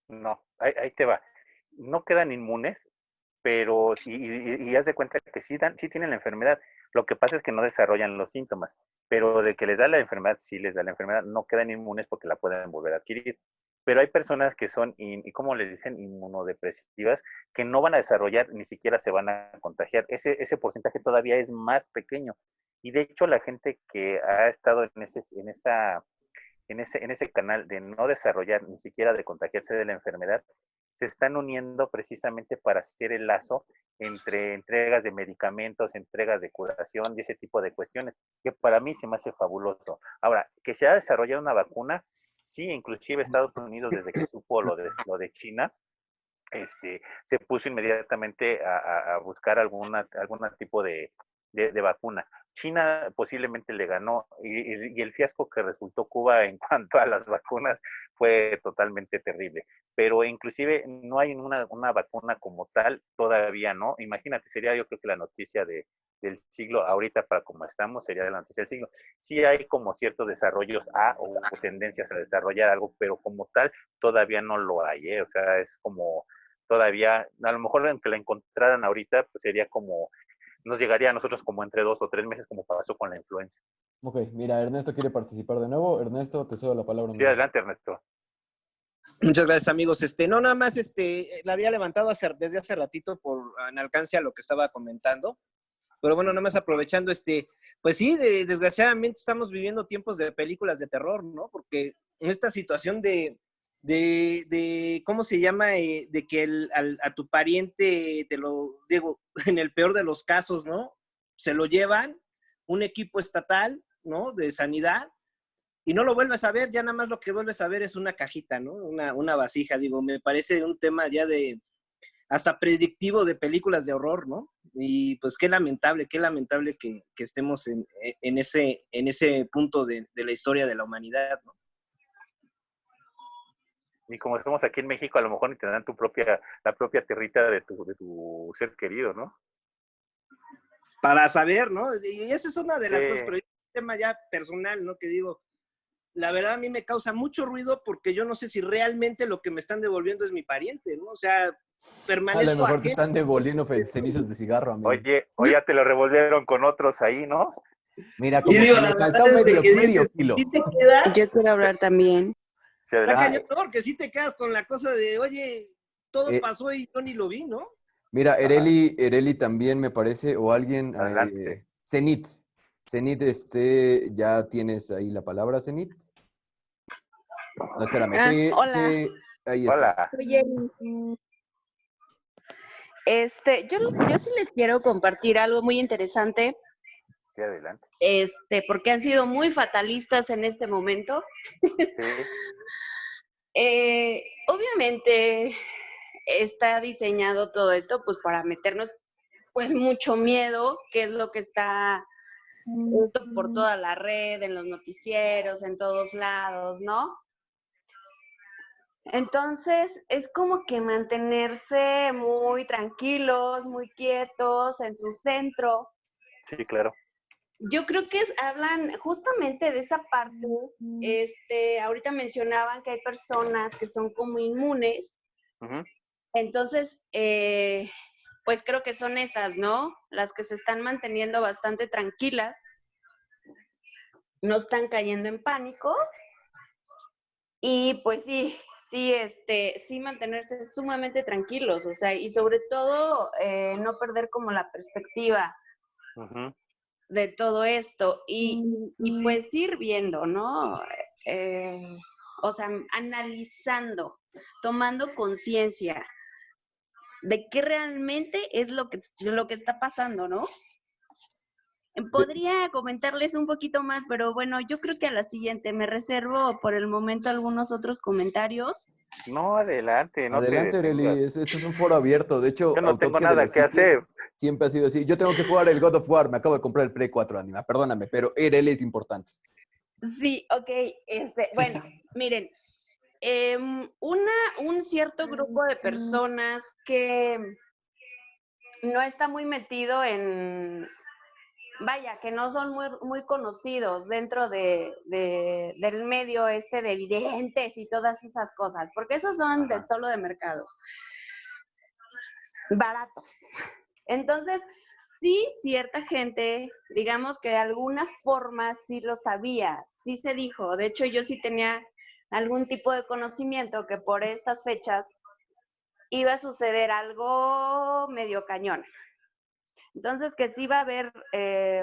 No, ahí te va. No quedan inmunes, pero y haz de cuenta que sí tienen la enfermedad. Lo que pasa es que no desarrollan los síntomas, pero de que les da la enfermedad, sí les da la enfermedad, no quedan inmunes porque la pueden volver a adquirir. Pero hay personas que son, y como le dicen, inmunodepresivas, que no van a desarrollar, ni siquiera se van a contagiar. Ese porcentaje todavía es más pequeño. Y de hecho, la gente que ha estado en ese canal de no desarrollar, ni siquiera de contagiarse de la enfermedad, se están uniendo precisamente para hacer el lazo entre entregas de medicamentos, entregas de curación y ese tipo de cuestiones, que para mí se me hace fabuloso. Ahora, que se ha desarrollado una vacuna, sí, inclusive Estados Unidos, desde que supo lo de China, se puso inmediatamente a buscar algún tipo de vacuna. China posiblemente le ganó y el fiasco que resultó Cuba en cuanto a las vacunas fue totalmente terrible. Pero inclusive no hay una vacuna como tal, todavía no. Imagínate, sería yo creo que la noticia del siglo, ahorita para como estamos, sería la noticia del siglo. Sí hay como ciertos desarrollos o tendencias a desarrollar algo, pero como tal todavía no lo hay, ¿eh? O sea, es como todavía, a lo mejor aunque la encontraran ahorita, pues sería como, nos llegaría a nosotros como entre 2 o 3 meses, como pasó con la influenza. Ok, mira, Ernesto quiere participar de nuevo. Ernesto, te cedo la palabra. Sí, adelante, Ernesto. Muchas gracias, amigos. No, nada más, la había levantado desde hace ratito en alcance a lo que estaba comentando. Pero bueno, nada más aprovechando, pues sí, desgraciadamente estamos viviendo tiempos de películas de terror, ¿no? Porque en esta situación de ¿cómo se llama? De que a tu pariente, te lo digo, en el peor de los casos, ¿no? Se lo llevan un equipo estatal, ¿no? De sanidad, y no lo vuelves a ver, ya nada más lo que vuelves a ver es una cajita, ¿no? Una vasija, digo, me parece un tema ya hasta predictivo de películas de horror, ¿no? Y pues qué lamentable que estemos en ese punto de la historia de la humanidad, ¿no? Y como estamos aquí en México, a lo mejor ni te dan la propia tierrita de tu ser querido, ¿no? Para saber, ¿no? Y esa es una de las cosas, pero es un tema ya personal, ¿no? Que digo, la verdad a mí me causa mucho ruido porque yo no sé si realmente lo que me están devolviendo es mi pariente, ¿no? O sea, permanezco a lo mejor te ajeno. están devolviendo cenizas de cigarro, amigo. Oye, ya te lo revolvieron con otros ahí, ¿no? Mira, como si me faltaba medio kilo. ¿Sí te quedas? Yo quiero hablar también. Sí, Porque si te quedas con la cosa de, oye, todo pasó y yo ni lo vi, ¿no? Mira, Ereli también me parece, o alguien, Zenit, ya tienes ahí la palabra, Zenit. No, espérame. Hola. Ahí está. Oye, yo sí les quiero compartir algo muy interesante. Sí, adelante. Porque han sido muy fatalistas en este momento. Sí. Obviamente, está diseñado todo esto pues para meternos pues mucho miedo, que es lo que está por toda la red, en los noticieros, en todos lados, ¿no? Entonces, es como que mantenerse muy tranquilos, muy quietos, en su centro. Sí, claro. Yo creo que hablan justamente de esa parte. Ahorita mencionaban que hay personas que son como inmunes. Ujú. Entonces, pues creo que son esas, ¿no? Las que se están manteniendo bastante tranquilas, no están cayendo en pánico. Y pues sí, sí mantenerse sumamente tranquilos, o sea, y sobre todo no perder como la perspectiva Ujú. de todo esto y pues ir viendo, ¿no? O sea, analizando, tomando conciencia de qué realmente es lo que está pasando, ¿no? Podría comentarles un poquito más, pero bueno, yo creo que a la siguiente me reservo por el momento algunos otros comentarios. No, adelante, no te Adelante, detengas. Arely, esto es un foro abierto. De hecho, Yo no tengo Autopsia de nada los que Sitios hacer. siempre ha sido así. Yo tengo que jugar el God of War, me acabo de comprar el Play 4, Anima, perdóname, pero Arely es importante. Sí, ok, bueno, miren, un cierto grupo de personas que no está muy metido vaya, que no son muy conocidos dentro del medio de videntes y todas esas cosas, porque esos son solo de mercados baratos. Entonces, sí, cierta gente, digamos que de alguna forma sí lo sabía, sí se dijo. De hecho, yo sí tenía algún tipo de conocimiento que por estas fechas iba a suceder algo medio cañón. Entonces, que sí iba a haber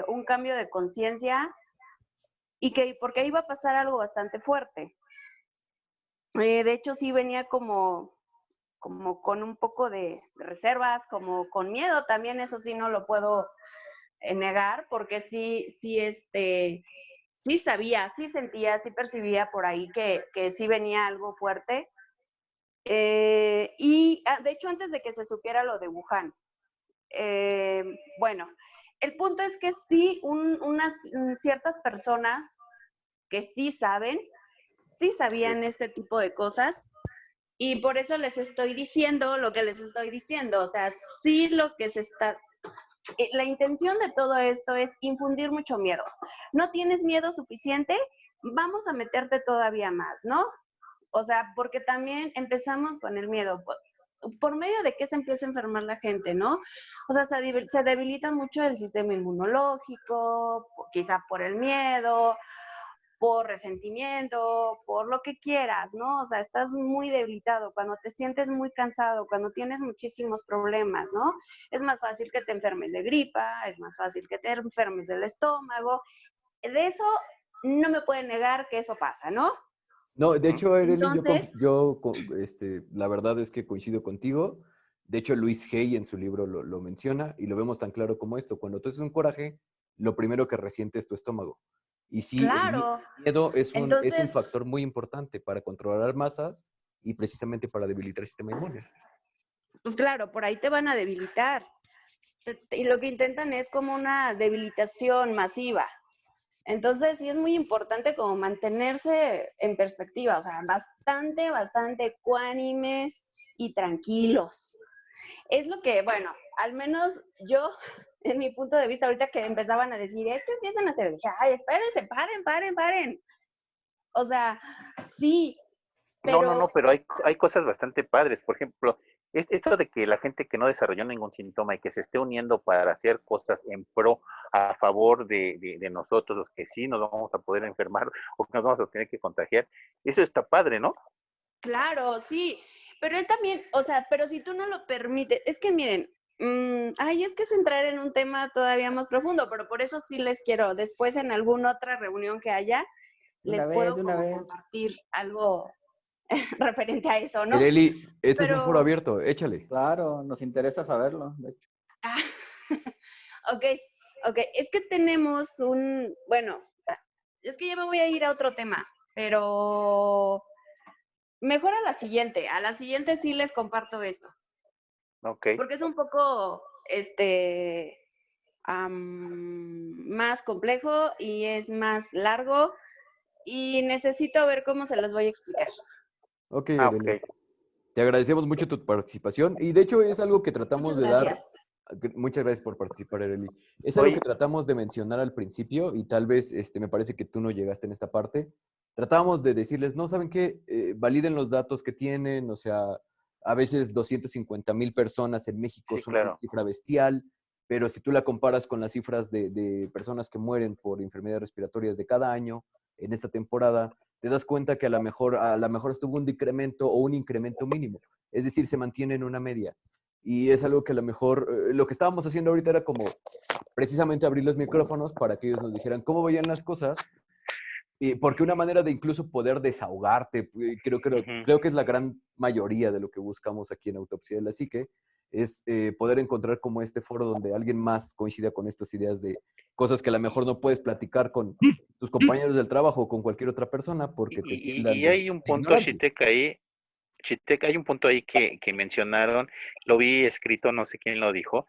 un cambio de conciencia y que porque iba a pasar algo bastante fuerte. De hecho, sí venía como con un poco de reservas, como con miedo también, eso sí no lo puedo negar, porque sí sabía, sí sentía, sí percibía por ahí que sí venía algo fuerte. Y de hecho, antes de que se supiera lo de Wuhan, bueno, el punto es que sí, unas ciertas personas que sí saben, sí sabían este tipo de cosas, y por eso les estoy diciendo lo que les estoy diciendo. O sea, sí lo que se está... La intención de todo esto es infundir mucho miedo. ¿No tienes miedo suficiente? Vamos a meterte todavía más, ¿no? O sea, porque también empezamos con el miedo. ¿Por medio de qué se empieza a enfermar la gente, no? O sea, se debilita mucho el sistema inmunológico, quizá por el miedo, por resentimiento, por lo que quieras, ¿no? O sea, estás muy debilitado, cuando te sientes muy cansado, cuando tienes muchísimos problemas, ¿no? Es más fácil que te enfermes de gripa, es más fácil que te enfermes del estómago. De eso no me pueden negar que eso pasa, ¿no? No, de hecho, Arely, Entonces, la verdad es que coincido contigo. De hecho, Luis Hay en su libro lo menciona y lo vemos tan claro como esto. Cuando tú haces un coraje, lo primero que resiente es tu estómago. Y sí, claro, el miedo es un entonces, factor muy importante para controlar masas y precisamente para debilitar el sistema inmune. pues claro, por ahí te van a debilitar. Y lo que intentan es como una debilitación masiva. Entonces, sí es muy importante como mantenerse en perspectiva, o sea, bastante ecuánimes y tranquilos. Es lo que, bueno, al menos yo, en mi punto de vista, ahorita que empezaban a decir, es que empiezan a hacer, dije, ay, espérense, paren. O sea, sí, pero... No, pero hay cosas bastante padres. Por ejemplo, esto de que la gente que no desarrolló ningún síntoma y que se esté uniendo para hacer cosas a favor de nosotros, los que sí nos vamos a poder enfermar o que nos vamos a tener que contagiar, eso está padre, ¿no? Claro, sí, pero es también, o sea, pero si tú no lo permites, es que miren, es que es entrar en un tema todavía más profundo, pero por eso sí les quiero, después en alguna otra reunión que haya, les puedo como compartir algo referente a eso, ¿no? Arely, este es un foro Pero, abierto, échale. Claro, nos interesa saberlo, de hecho. ok, es que tenemos bueno, es que ya me voy a ir a otro tema, pero Mejor a la siguiente sí les comparto esto, Ok. porque es un poco, más complejo y es más largo y necesito ver cómo se los voy a explicar. Ok, Ah, Arely. ok. Te agradecemos mucho tu participación y de hecho es algo que tratamos Muchas de dar. gracias. Muchas gracias por participar, Arely. Es algo que Oye, tratamos de mencionar al principio y tal vez me parece que tú no llegaste en esta parte. Tratábamos de decirles, no, ¿saben qué? Validen los datos que tienen, o sea, a veces 250,000 personas en México sí, son una claro. cifra bestial, pero si tú la comparas con las cifras de personas que mueren por enfermedades respiratorias de cada año en esta temporada, te das cuenta que a lo mejor estuvo un decremento o un incremento mínimo. Es decir, se mantiene en una media. Y es algo que a lo mejor, lo que estábamos haciendo ahorita era como precisamente abrir los micrófonos para que ellos nos dijeran cómo veían las cosas, y porque una manera de incluso poder desahogarte, Ujú. creo que es la gran mayoría de lo que buscamos aquí en Autopsia de la Psique, es poder encontrar como este foro donde alguien más coincida con estas ideas de cosas que a lo mejor no puedes platicar con tus compañeros del trabajo o con cualquier otra persona porque te tildan Y de hay un punto, ignorante. Chitek, hay un punto ahí que mencionaron, lo vi escrito, no sé quién lo dijo,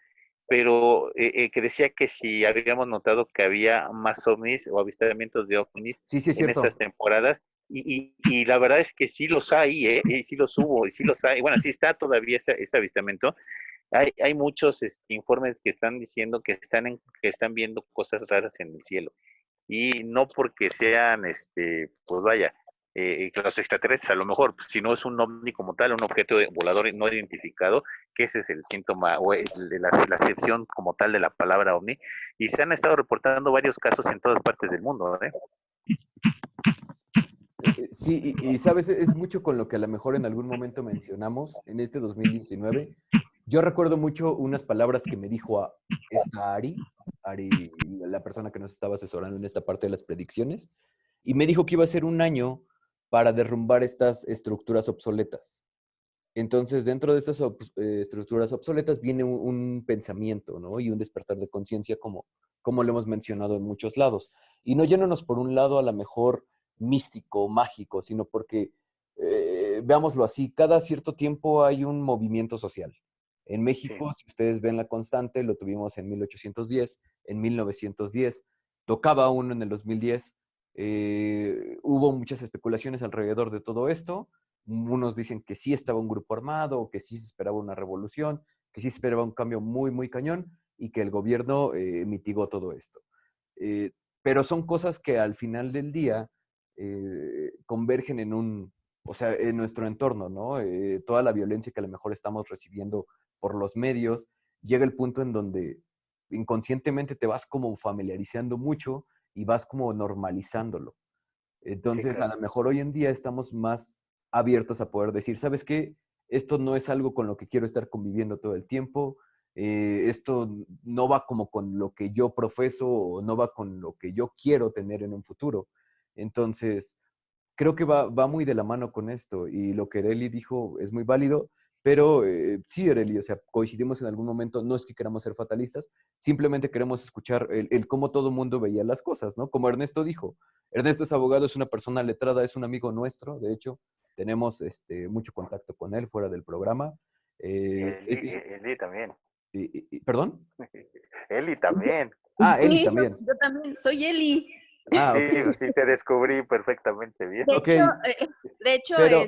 pero que decía que si habíamos notado que había más ovnis o avistamientos de ovnis Sí, sí, es en estas cierto. temporadas, y la verdad es que sí los hay, y sí los hubo, y sí los hay. Bueno, sí está todavía ese avistamiento. Hay muchos informes que están diciendo que están viendo cosas raras en el cielo. Y no porque sean, pues vaya, los extraterrestres, a lo mejor, pues, si no es un ovni como tal, un objeto volador no identificado, que ese es el síntoma o la acepción como tal de la palabra ovni, y se han estado reportando varios casos en todas partes del mundo, ¿eh? Sí, y sabes, es mucho con lo que a lo mejor en algún momento mencionamos en este 2019. Yo recuerdo mucho unas palabras que me dijo esta Ari, la persona que nos estaba asesorando en esta parte de las predicciones, y me dijo que iba a ser un año para derrumbar estas estructuras obsoletas. Entonces, dentro de estas estructuras obsoletas viene un pensamiento, ¿no? Y un despertar de conciencia, como lo hemos mencionado en muchos lados. Y no yéndonos por un lado a lo mejor místico, mágico, sino porque, veámoslo así, cada cierto tiempo hay un movimiento social. En Sí, México, si ustedes ven la constante, lo tuvimos en 1810, en 1910, tocaba uno en el 2010. Hubo muchas especulaciones alrededor de todo esto. Unos dicen que sí estaba un grupo armado, que sí se esperaba una revolución, que sí se esperaba un cambio muy, muy cañón y que el gobierno mitigó todo esto. Eh, pero son cosas que al final del día convergen o sea, en nuestro entorno, ¿no? Toda la violencia que a lo mejor estamos recibiendo por los medios, llega el punto en donde inconscientemente te vas como familiarizando mucho y vas como normalizándolo. sí, Entonces, a claro. lo mejor hoy en día estamos más abiertos a poder decir, ¿sabes qué? Esto no es algo con lo que quiero estar conviviendo todo el tiempo, esto no va como con lo que yo profeso o no va con lo que yo quiero tener en un futuro. Entonces, creo que va muy de la mano con esto y lo que Arely dijo es muy válido, pero sí, Arely, o sea, coincidimos en algún momento, no es que queramos ser fatalistas, simplemente queremos escuchar el cómo todo el mundo veía las cosas, ¿no? Como Ernesto dijo, Ernesto es abogado, es una persona letrada, es un amigo nuestro, de hecho, tenemos mucho contacto con él fuera del programa. Eli también. ¿Perdón? Eli también. Ah, Eli Sí, también. yo también, soy Eli. Ah, Sí, ok. sí, te descubrí perfectamente bien. De Ok, hecho, de hecho, pero,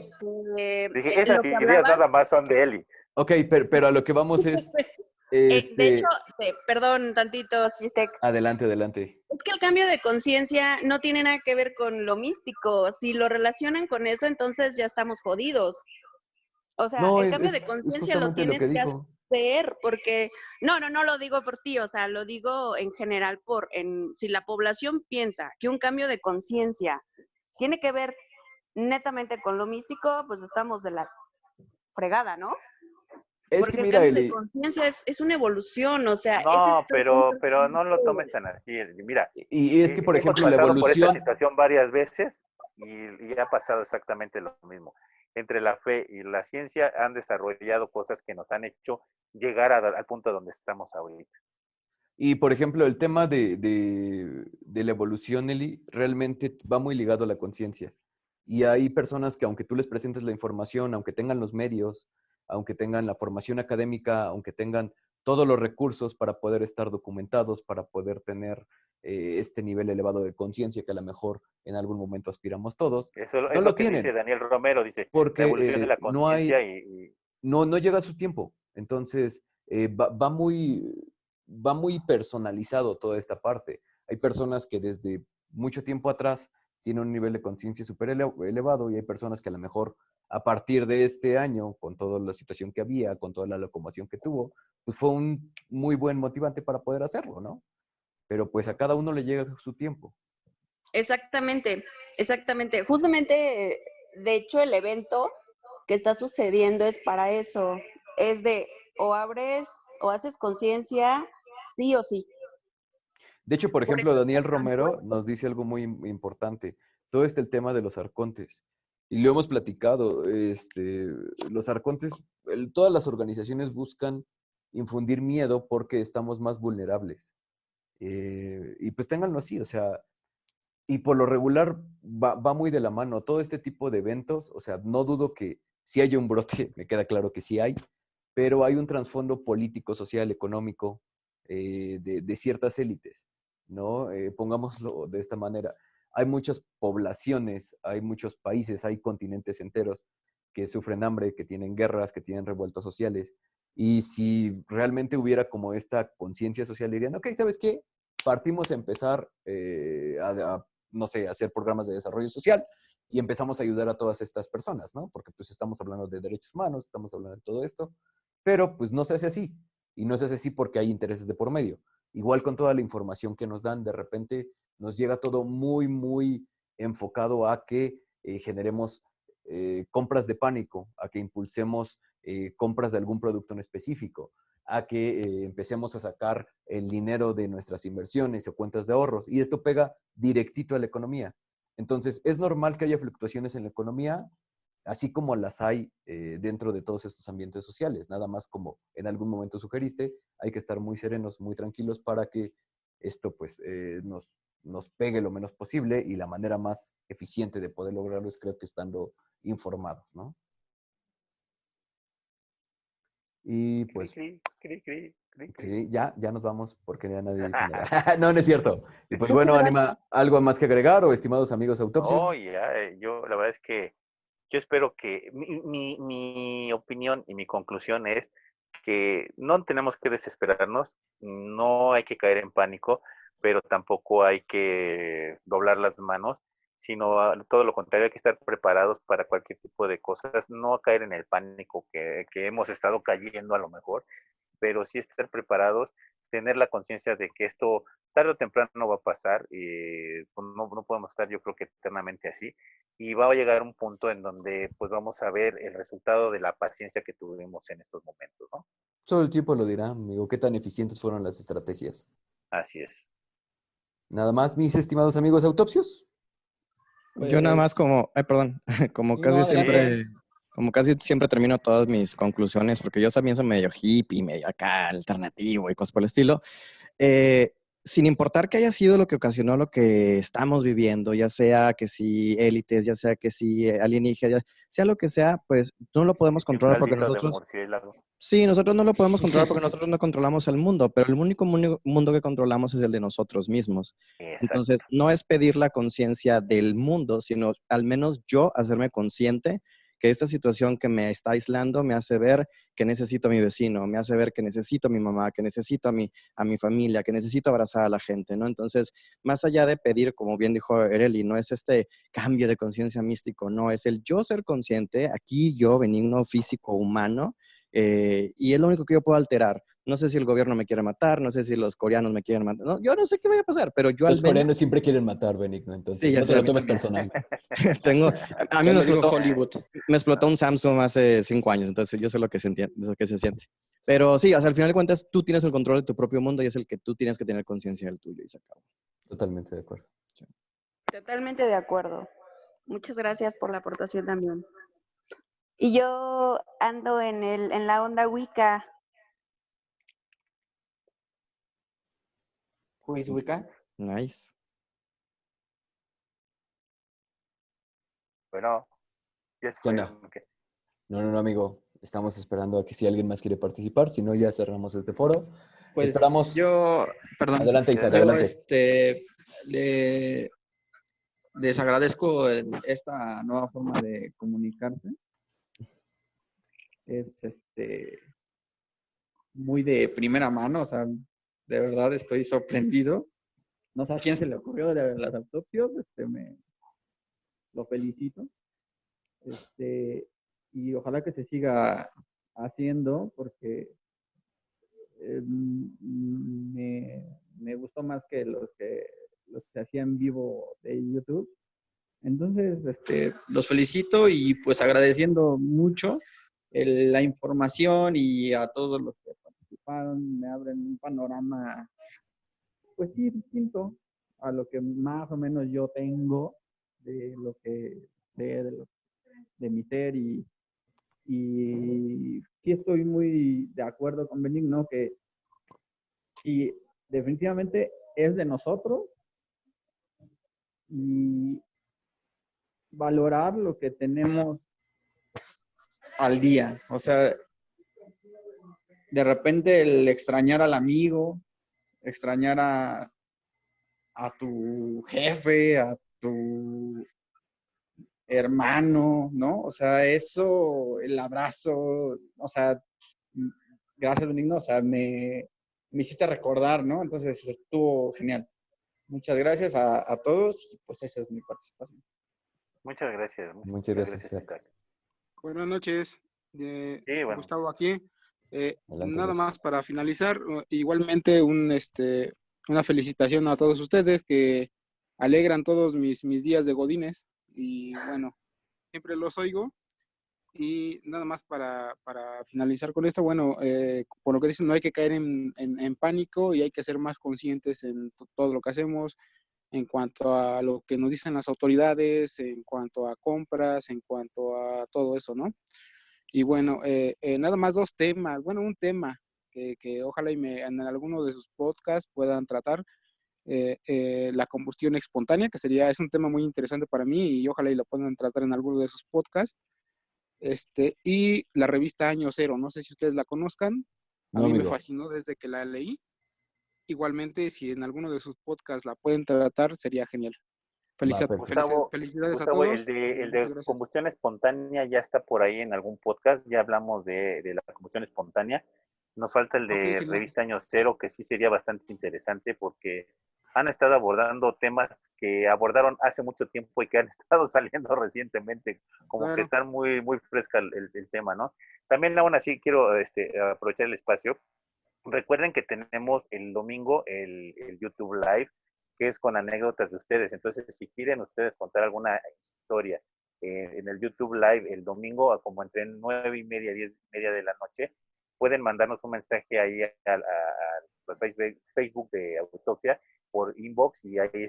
Dije, esas lo que ideas hablabas, nada más son de Eli. ok, pero a lo que vamos es, de hecho, perdón tantito, Sistek, adelante, adelante. es que el cambio de conciencia no tiene nada que ver con lo místico. Si lo relacionan con eso, entonces ya estamos jodidos. O sea, No, el cambio de es conciencia lo justamente lo tienes que que dijo. hacer porque, no lo digo por ti, o sea, lo digo en general si la población piensa que un cambio de conciencia tiene que ver netamente con lo místico, pues estamos de la fregada, ¿no? Es que Porque el mira, cambio de Eli, conciencia es una evolución, o sea, ese es No, pero no lo tomes tan así. Mira, y es que, por hemos ejemplo, la pasado por esta evolución, situación varias veces y ha pasado exactamente lo mismo. Entre la fe y la ciencia han desarrollado cosas que nos han hecho llegar al punto donde estamos ahorita. y por ejemplo, el tema de la evolución, Eli, realmente va muy ligado a la conciencia. Y hay personas que aunque tú les presentes la información, aunque tengan los medios, aunque tengan la formación académica, aunque tengan todos los recursos para poder estar documentados, para poder tener este nivel elevado de conciencia que a lo mejor en algún momento aspiramos todos, Eso no es lo lo que dice tienen Daniel Romero, dice, la porque evolución de la no hay, conciencia y no llega a su tiempo. Entonces, va muy personalizado toda esta parte. Hay personas que desde mucho tiempo atrás tienen un nivel de conciencia súper elevado y hay personas que a lo mejor a partir de este año, con toda la situación que había, con toda la locomoción que tuvo, pues fue un muy buen motivante para poder hacerlo, ¿no? Pero pues a cada uno le llega su tiempo. Exactamente, exactamente. Justamente, de hecho, el evento que está sucediendo es para eso. Es de o abres o haces conciencia, sí o sí. De hecho, por Por ejemplo, eso Daniel está tan Romero fuerte. nos dice algo muy importante. Todo el tema de los arcontes. Y lo hemos platicado. Los arcontes, todas las organizaciones buscan infundir miedo porque estamos más vulnerables. Y pues ténganlo así, o sea, y por lo regular va muy de la mano. Todo este tipo de eventos, o sea, no dudo que si hay un brote, me queda claro que sí hay, pero hay un trasfondo político, social, económico de ciertas élites, ¿no? Pongámoslo de esta manera. Hay muchas poblaciones, hay muchos países, hay continentes enteros que sufren hambre, que tienen guerras, que tienen revueltas sociales. Y si realmente hubiera como esta conciencia social, dirían, ok, ¿sabes qué? Partimos a empezar no sé, hacer programas de desarrollo social y empezamos a ayudar a todas estas personas, ¿no? Porque pues estamos hablando de derechos humanos, estamos hablando de todo esto, pero pues no se hace así. Y no se hace así porque hay intereses de por medio. Igual con toda la información que nos dan, de repente nos llega todo muy, muy enfocado a que generemos compras de pánico, a que impulsemos compras de algún producto en específico, a que empecemos a sacar el dinero de nuestras inversiones o cuentas de ahorros. Y esto pega directito a la economía. Entonces, es normal que haya fluctuaciones en la economía, así como las hay dentro de todos estos ambientes sociales. Nada más como en algún momento sugeriste, hay que estar muy serenos, muy tranquilos para que esto pues nos pegue lo menos posible y la manera más eficiente de poder lograrlo es creo que estando informados, ¿no? Y pues cri, cri, cri, cri, cri. sí, ya nos vamos porque ya nadie dice nada. No, no es cierto. Y pues bueno, Anima, ¿algo más que agregar o estimados amigos autopsios? No, ya, yo la verdad es que yo espero que mi opinión y mi conclusión es que no tenemos que desesperarnos, no hay que caer en pánico, pero tampoco hay que doblar las manos, sino todo lo contrario, hay que estar preparados para cualquier tipo de cosas, no caer en el pánico que hemos estado cayendo a lo mejor, pero sí estar preparados, tener la conciencia de que esto tarde o temprano va a pasar, pues no podemos estar yo creo que eternamente así, y va a llegar un punto en donde pues vamos a ver el resultado de la paciencia que tuvimos en estos momentos, ¿no? Todo el tiempo lo dirá, amigo, qué tan eficientes fueron las estrategias. Así es. Nada más, mis estimados amigos autopsios. Yo nada más como, ay, perdón, como No, casi adelante. siempre termino todas mis conclusiones, porque yo también soy medio hippie, medio acá, alternativo y cosas por el estilo. eh, Sin importar que haya sido lo que ocasionó lo que estamos viviendo, ya sea que si élites, ya sea que si alienígenas, sea lo que sea, pues no lo podemos Si un controlar porque caldito de nosotros, murciélago. sí, nosotros no lo podemos controlar porque nosotros no controlamos el mundo, pero el único mundo que controlamos es el de nosotros mismos. Entonces, Exacto. no es pedir la conciencia del mundo, sino al menos yo hacerme consciente que esta situación que me está aislando me hace ver que necesito a mi vecino, me hace ver que necesito a mi mamá, que necesito a mi familia, que necesito abrazar a la gente, ¿no? Entonces, más allá de pedir, como bien dijo Ereli, no es este cambio de conciencia místico, no, es el yo ser consciente, aquí yo, benigno, físico, humano, y es lo único que yo puedo alterar. No sé si el gobierno me quiere matar, no sé si los coreanos me quieren matar, no, yo no sé qué vaya a pasar, pero yo al Los menos... coreanos siempre quieren matar, Benigno, Sí, entonces ya no te sé, a lo mí tomes también. personal. A mí Ya lo dijo Hollywood. me explotó un Samsung hace 5 años, entonces yo sé lo que se entiende, lo que se siente. Pero sí, o sea, al final de cuentas, tú tienes el control de tu propio mundo y es el que tú tienes que tener conciencia del tuyo y se acabó. Totalmente de acuerdo. Sí. Totalmente de acuerdo. Muchas gracias por la aportación también. Y yo ando en la onda Wicca. Who is Wicca? Nice. Bueno, ya se ¿Qué fue. onda? No, amigo. Estamos esperando a que si alguien más quiere participar. Si no, ya cerramos este foro. Pues Esperamos. yo, perdón, Adelante, Isaac, yo adelante. les agradezco esta nueva forma de comunicarse. Es muy de primera mano, o sea, de verdad estoy sorprendido. No sé a quién se le ocurrió de las autopsias, lo felicito. Y ojalá que se siga haciendo porque me gustó más que los que se hacían vivo de YouTube. Entonces, los felicito y pues agradeciendo mucho la información y a todos los que participaron, me abren un panorama, pues sí, distinto a lo que más o menos yo tengo de lo que sé, de mi ser y sí estoy muy de acuerdo con Benigno que sí, definitivamente es de nosotros y valorar lo que tenemos al día. O sea, de repente el extrañar al amigo, extrañar a tu jefe, a tu hermano, ¿no? O sea, eso, el abrazo, o sea, gracias, Benigno, o sea, me hiciste recordar, ¿no? Entonces estuvo genial. Muchas gracias a todos y pues esa es mi participación. Muchas gracias. Muchas gracias, Isaac. Buenas noches. Sí, bueno. Gustavo aquí. Adelante, Nada Gus. más para finalizar, igualmente una felicitación a todos ustedes que alegran todos mis días de godines y bueno, siempre los oigo. Y nada más para finalizar con esto, bueno, por lo que dicen, no hay que caer en pánico y hay que ser más conscientes en todo lo que hacemos, en cuanto a lo que nos dicen las autoridades, en cuanto a compras, en cuanto a todo eso, ¿no? Y bueno, nada más dos temas, bueno, un tema que ojalá en alguno de sus podcasts puedan tratar, la combustión espontánea, que es un tema muy interesante para mí y ojalá y lo puedan tratar en alguno de sus podcasts. Y la revista Año Cero, no sé si ustedes la conozcan, a No, mí me amigo. fascinó desde que la leí. Igualmente, si en alguno de sus podcasts la pueden tratar, sería genial. Perfecto. Felicidades a Gustavo, todos. el Muchas de gracias. combustión espontánea ya está por ahí en algún podcast, ya hablamos de la combustión espontánea. Nos falta el Ok, de genial. Revista Año Cero, que sí sería bastante interesante porque han estado abordando temas que abordaron hace mucho tiempo y que han estado saliendo recientemente, como que Claro. están muy, muy fresca el tema, ¿no? También aún así quiero aprovechar el espacio. Recuerden que tenemos el domingo el YouTube Live, que es con anécdotas de ustedes. Entonces, si quieren ustedes contar alguna historia en el YouTube Live el domingo, como entre 9:30 y 10:30 de la noche, pueden mandarnos un mensaje ahí al Facebook de Autopsia por inbox y ahí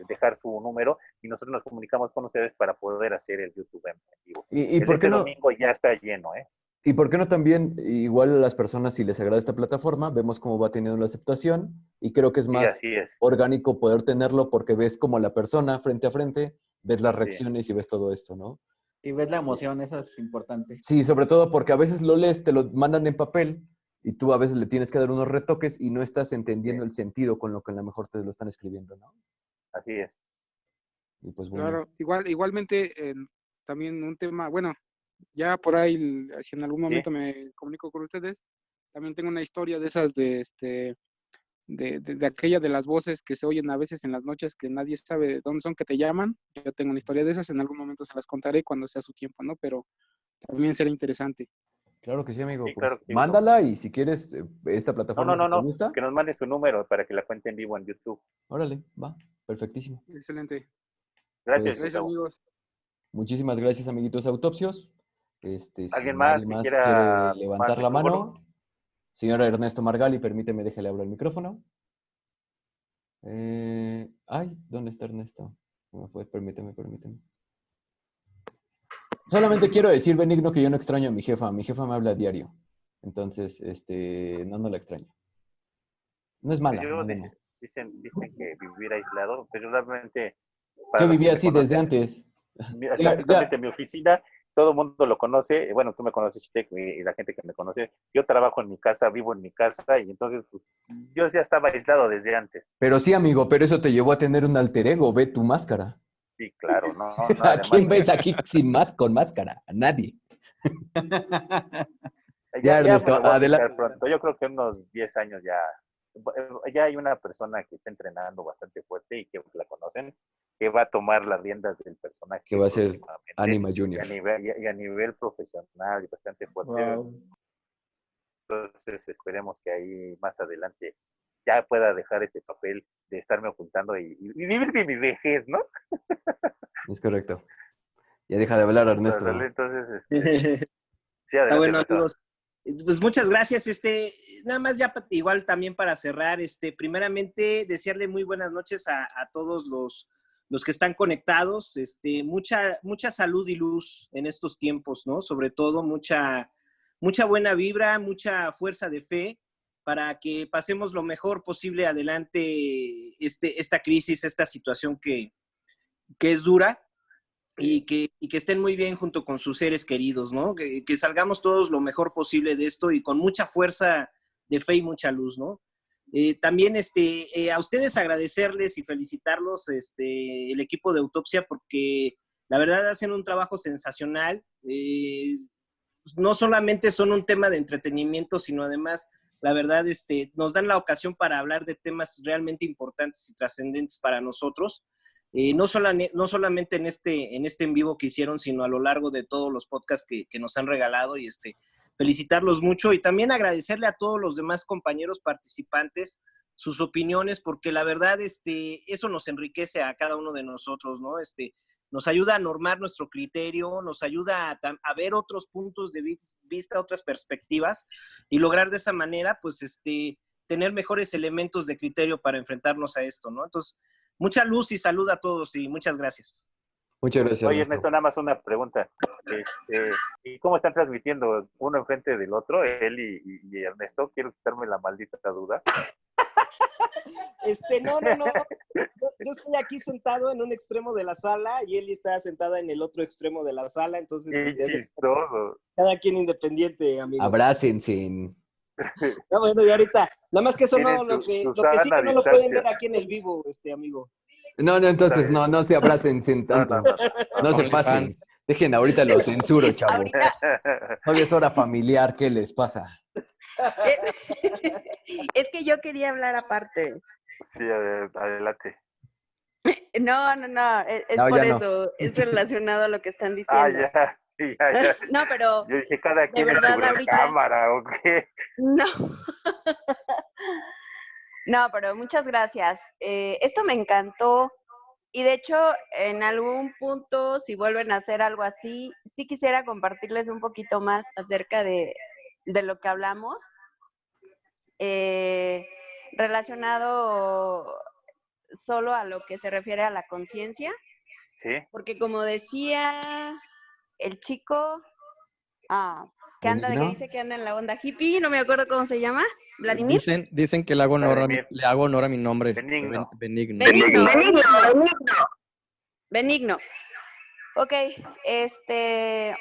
dejar su número y nosotros nos comunicamos con ustedes para poder hacer el YouTube en vivo. ¿Y El de por qué este no? domingo ya está lleno, ¿eh? ¿Y por qué no también, igual a las personas, si les agrada esta plataforma, vemos cómo va teniendo la aceptación y creo que es Sí, más así es. orgánico poder tenerlo porque ves como la persona frente a frente, ves las Sí. reacciones y ves todo esto, ¿no? Y ves la emoción, eso es importante. Sí, sobre todo porque a veces lo lees, te lo mandan en papel y tú a veces le tienes que dar unos retoques y no estás entendiendo Sí. el sentido con lo que a lo mejor te lo están escribiendo, ¿no? Así es. Y pues bueno. Claro, igualmente también un tema, bueno, ya por ahí, si en algún Sí. momento me comunico con ustedes, también tengo una historia de esas de aquella de las voces que se oyen a veces en las noches que nadie sabe de dónde son, que te llaman. Yo tengo una historia de esas, en algún momento se las contaré cuando sea su tiempo, ¿no? Pero también será interesante. Claro que sí, amigo. Sí, Pues claro que sí, Gustavo. mándala y si quieres esta No, plataforma, si te no, gusta, que nos mande su número para que la cuente en vivo en YouTube. órale, va, perfectísimo. Excelente. Gracias, Pues, Gracias, Gustavo. amigos. muchísimas gracias, amiguitos autopsios. Si ¿Alguien nadie más que más quiera quiere levantar tomarse la el turno? mano, señor Ernesto Margali, permíteme, déjale abrir el micrófono. Ay, ¿dónde está Ernesto? No me fue, permíteme. Solamente quiero decir, Benigno, que yo no extraño a mi jefa. Mi jefa me habla a diario. Entonces, no la extraño. No es mala, Yo no. dicen que vivir aislado, pero realmente Yo para los que vivía me así desde conocen, antes. Exactamente, mi oficina, todo el mundo lo conoce, bueno, tú me conoces, Chitek, y la gente que me conoce, yo trabajo en mi casa, vivo en mi casa, y entonces pues, yo ya estaba aislado desde antes. Pero sí, amigo, pero eso te llevó a tener un alter ego, ve tu máscara. Sí, claro, no, no, ¿A además quién que ves aquí con máscara? A nadie. Ya, ya me Ernesto, lo voy a adelante. quitar pronto, yo creo que en unos 10 años ya hay una persona que está entrenando bastante fuerte y que la conocen, que va a tomar las riendas del personaje Que va a ser próximamente, Anima y Junior. a nivel profesional y bastante fuerte. Wow. Entonces esperemos que ahí más adelante ya pueda dejar este papel de estarme ocultando y vivir mi vejez, ¿no? Es correcto. Ya deja de hablar, Ernesto. Entonces, sí, Está adelante, bueno, Ernesto. amigos. Pues muchas gracias. Nada más ya igual también para cerrar, primeramente desearle muy buenas noches a todos los que están conectados. Mucha salud y luz en estos tiempos, ¿no? Sobre todo mucha buena vibra, mucha fuerza de fe para que pasemos lo mejor posible adelante esta crisis, esta situación que es dura. Y que estén muy bien junto con sus seres queridos, ¿no? Que salgamos todos lo mejor posible de esto y con mucha fuerza de fe y mucha luz, ¿no? También a ustedes agradecerles y felicitarlos, el equipo de Autopsia, porque la verdad hacen un trabajo sensacional. No solamente son un tema de entretenimiento, sino además, la verdad, nos dan la ocasión para hablar de temas realmente importantes y trascendentes para nosotros. No solamente en este en vivo que hicieron, sino a lo largo de todos los podcasts que nos han regalado, y felicitarlos mucho y también agradecerle a todos los demás compañeros participantes sus opiniones, porque la verdad eso nos enriquece a cada uno de nosotros, ¿no? Nos ayuda a normar nuestro criterio, nos ayuda a ver otros puntos de vista, otras perspectivas, y lograr de esa manera, pues, tener mejores elementos de criterio para enfrentarnos a esto, ¿no? Entonces, mucha luz y salud a todos y muchas gracias. Muchas gracias, Oye, Ernesto. Ernesto, nada más una pregunta. ¿Y cómo están transmitiendo uno enfrente del otro, él y Ernesto? Quiero quitarme la maldita duda. No. Yo estoy aquí sentado en un extremo de la sala y Eli está sentada en el otro extremo de la sala, entonces ¡Qué chistoso! cada quien independiente, amigo. Abrácense. No, bueno, y ahorita, nada más que eso no, lo que sí sana que no lo pueden distancia. ver aquí en el vivo, amigo. No, entonces, no se abracen tanto. No se pasen. Dejen, ahorita lo censuro, chavos. Todavía es hora familiar, ¿qué les pasa? Es que yo quería hablar aparte. Sí, adelante. No, es No, por ya no. eso, es relacionado a lo que están diciendo. Ya, sí, ya. No, pero yo dije, cada quien de en verdad su ahorita... cámara, ¿o qué? No. No, pero muchas gracias. Esto me encantó y de hecho en algún punto, si vuelven a hacer algo así, sí quisiera compartirles un poquito más acerca de lo que hablamos, relacionado solo a lo que se refiere a la conciencia. Sí. Porque como decía el chico que dice que anda en la onda hippie, no me acuerdo cómo se llama, Vladimir. Dicen que le hago honor a mi nombre. Benigno. Benigno. Ok, este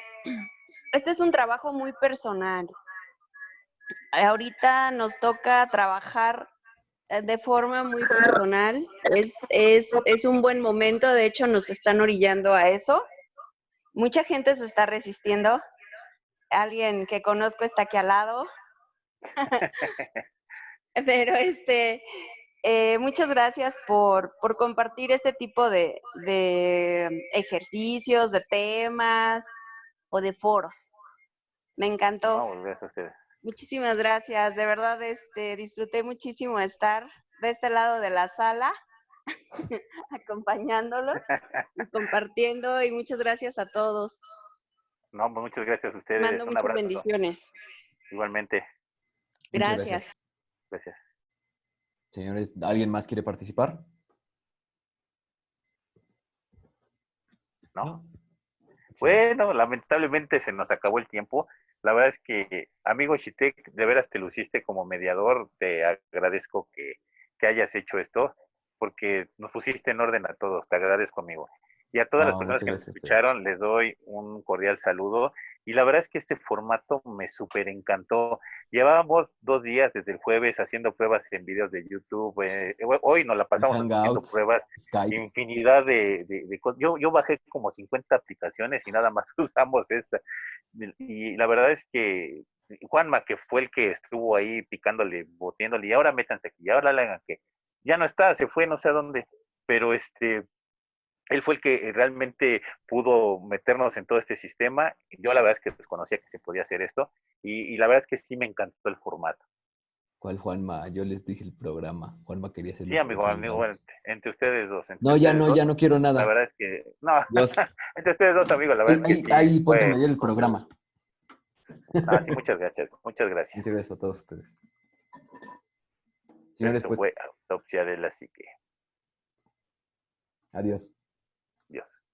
es un trabajo muy personal. Ahorita nos toca trabajar de forma muy personal. Es un buen momento, de hecho nos están orillando a eso. Mucha gente se está resistiendo. Alguien que conozco está aquí al lado. Pero muchas gracias por compartir este tipo de ejercicios, de temas o de foros. Me encantó. No, gracias a ustedes. Muchísimas gracias. De verdad, disfruté muchísimo estar de este lado de la sala, acompañándolos y compartiendo. Y muchas gracias a todos. No, muchas gracias a ustedes. Mando muchas bendiciones. Igualmente. Gracias. Gracias. Señores, ¿alguien más quiere participar? ¿No? Bueno, lamentablemente se nos acabó el tiempo. La verdad es que, amigo Chitek, de veras te luciste como mediador. Te agradezco que hayas hecho esto, porque nos pusiste en orden a todos. Te agradezco, amigo. Y a todas las No, personas muchas que nos gracias a ustedes. escucharon, les doy un cordial saludo. Y la verdad es que este formato me súper encantó. Llevábamos 2 días desde el jueves haciendo pruebas en videos de YouTube. Hoy nos la pasamos haciendo Hangouts, pruebas, Skype. infinidad de cosas. Yo bajé como 50 aplicaciones y nada más usamos esta. Y la verdad es que Juanma, que fue el que estuvo ahí picándole, boteándole, y ahora métanse aquí, y ahora le hagan que ya no está, se fue no sé a dónde, pero él fue el que realmente pudo meternos en todo este sistema. Yo la verdad es que desconocía que se podía hacer esto, y la verdad es que sí me encantó el formato. ¿Cuál Juanma? Yo les dije el programa. Juanma quería hacer Sí, los amigo, Hangouts. entre ustedes dos, No, ya no quiero la nada. verdad es que, no, Dios. entre ustedes dos, amigos, la verdad es que sí Ahí ponte a fue, mediar el programa. sí, muchas gracias, muchas gracias. Muchas gracias a todos ustedes. Señores, Esto pues, fue Autopsia de la Psique. adiós. Dios.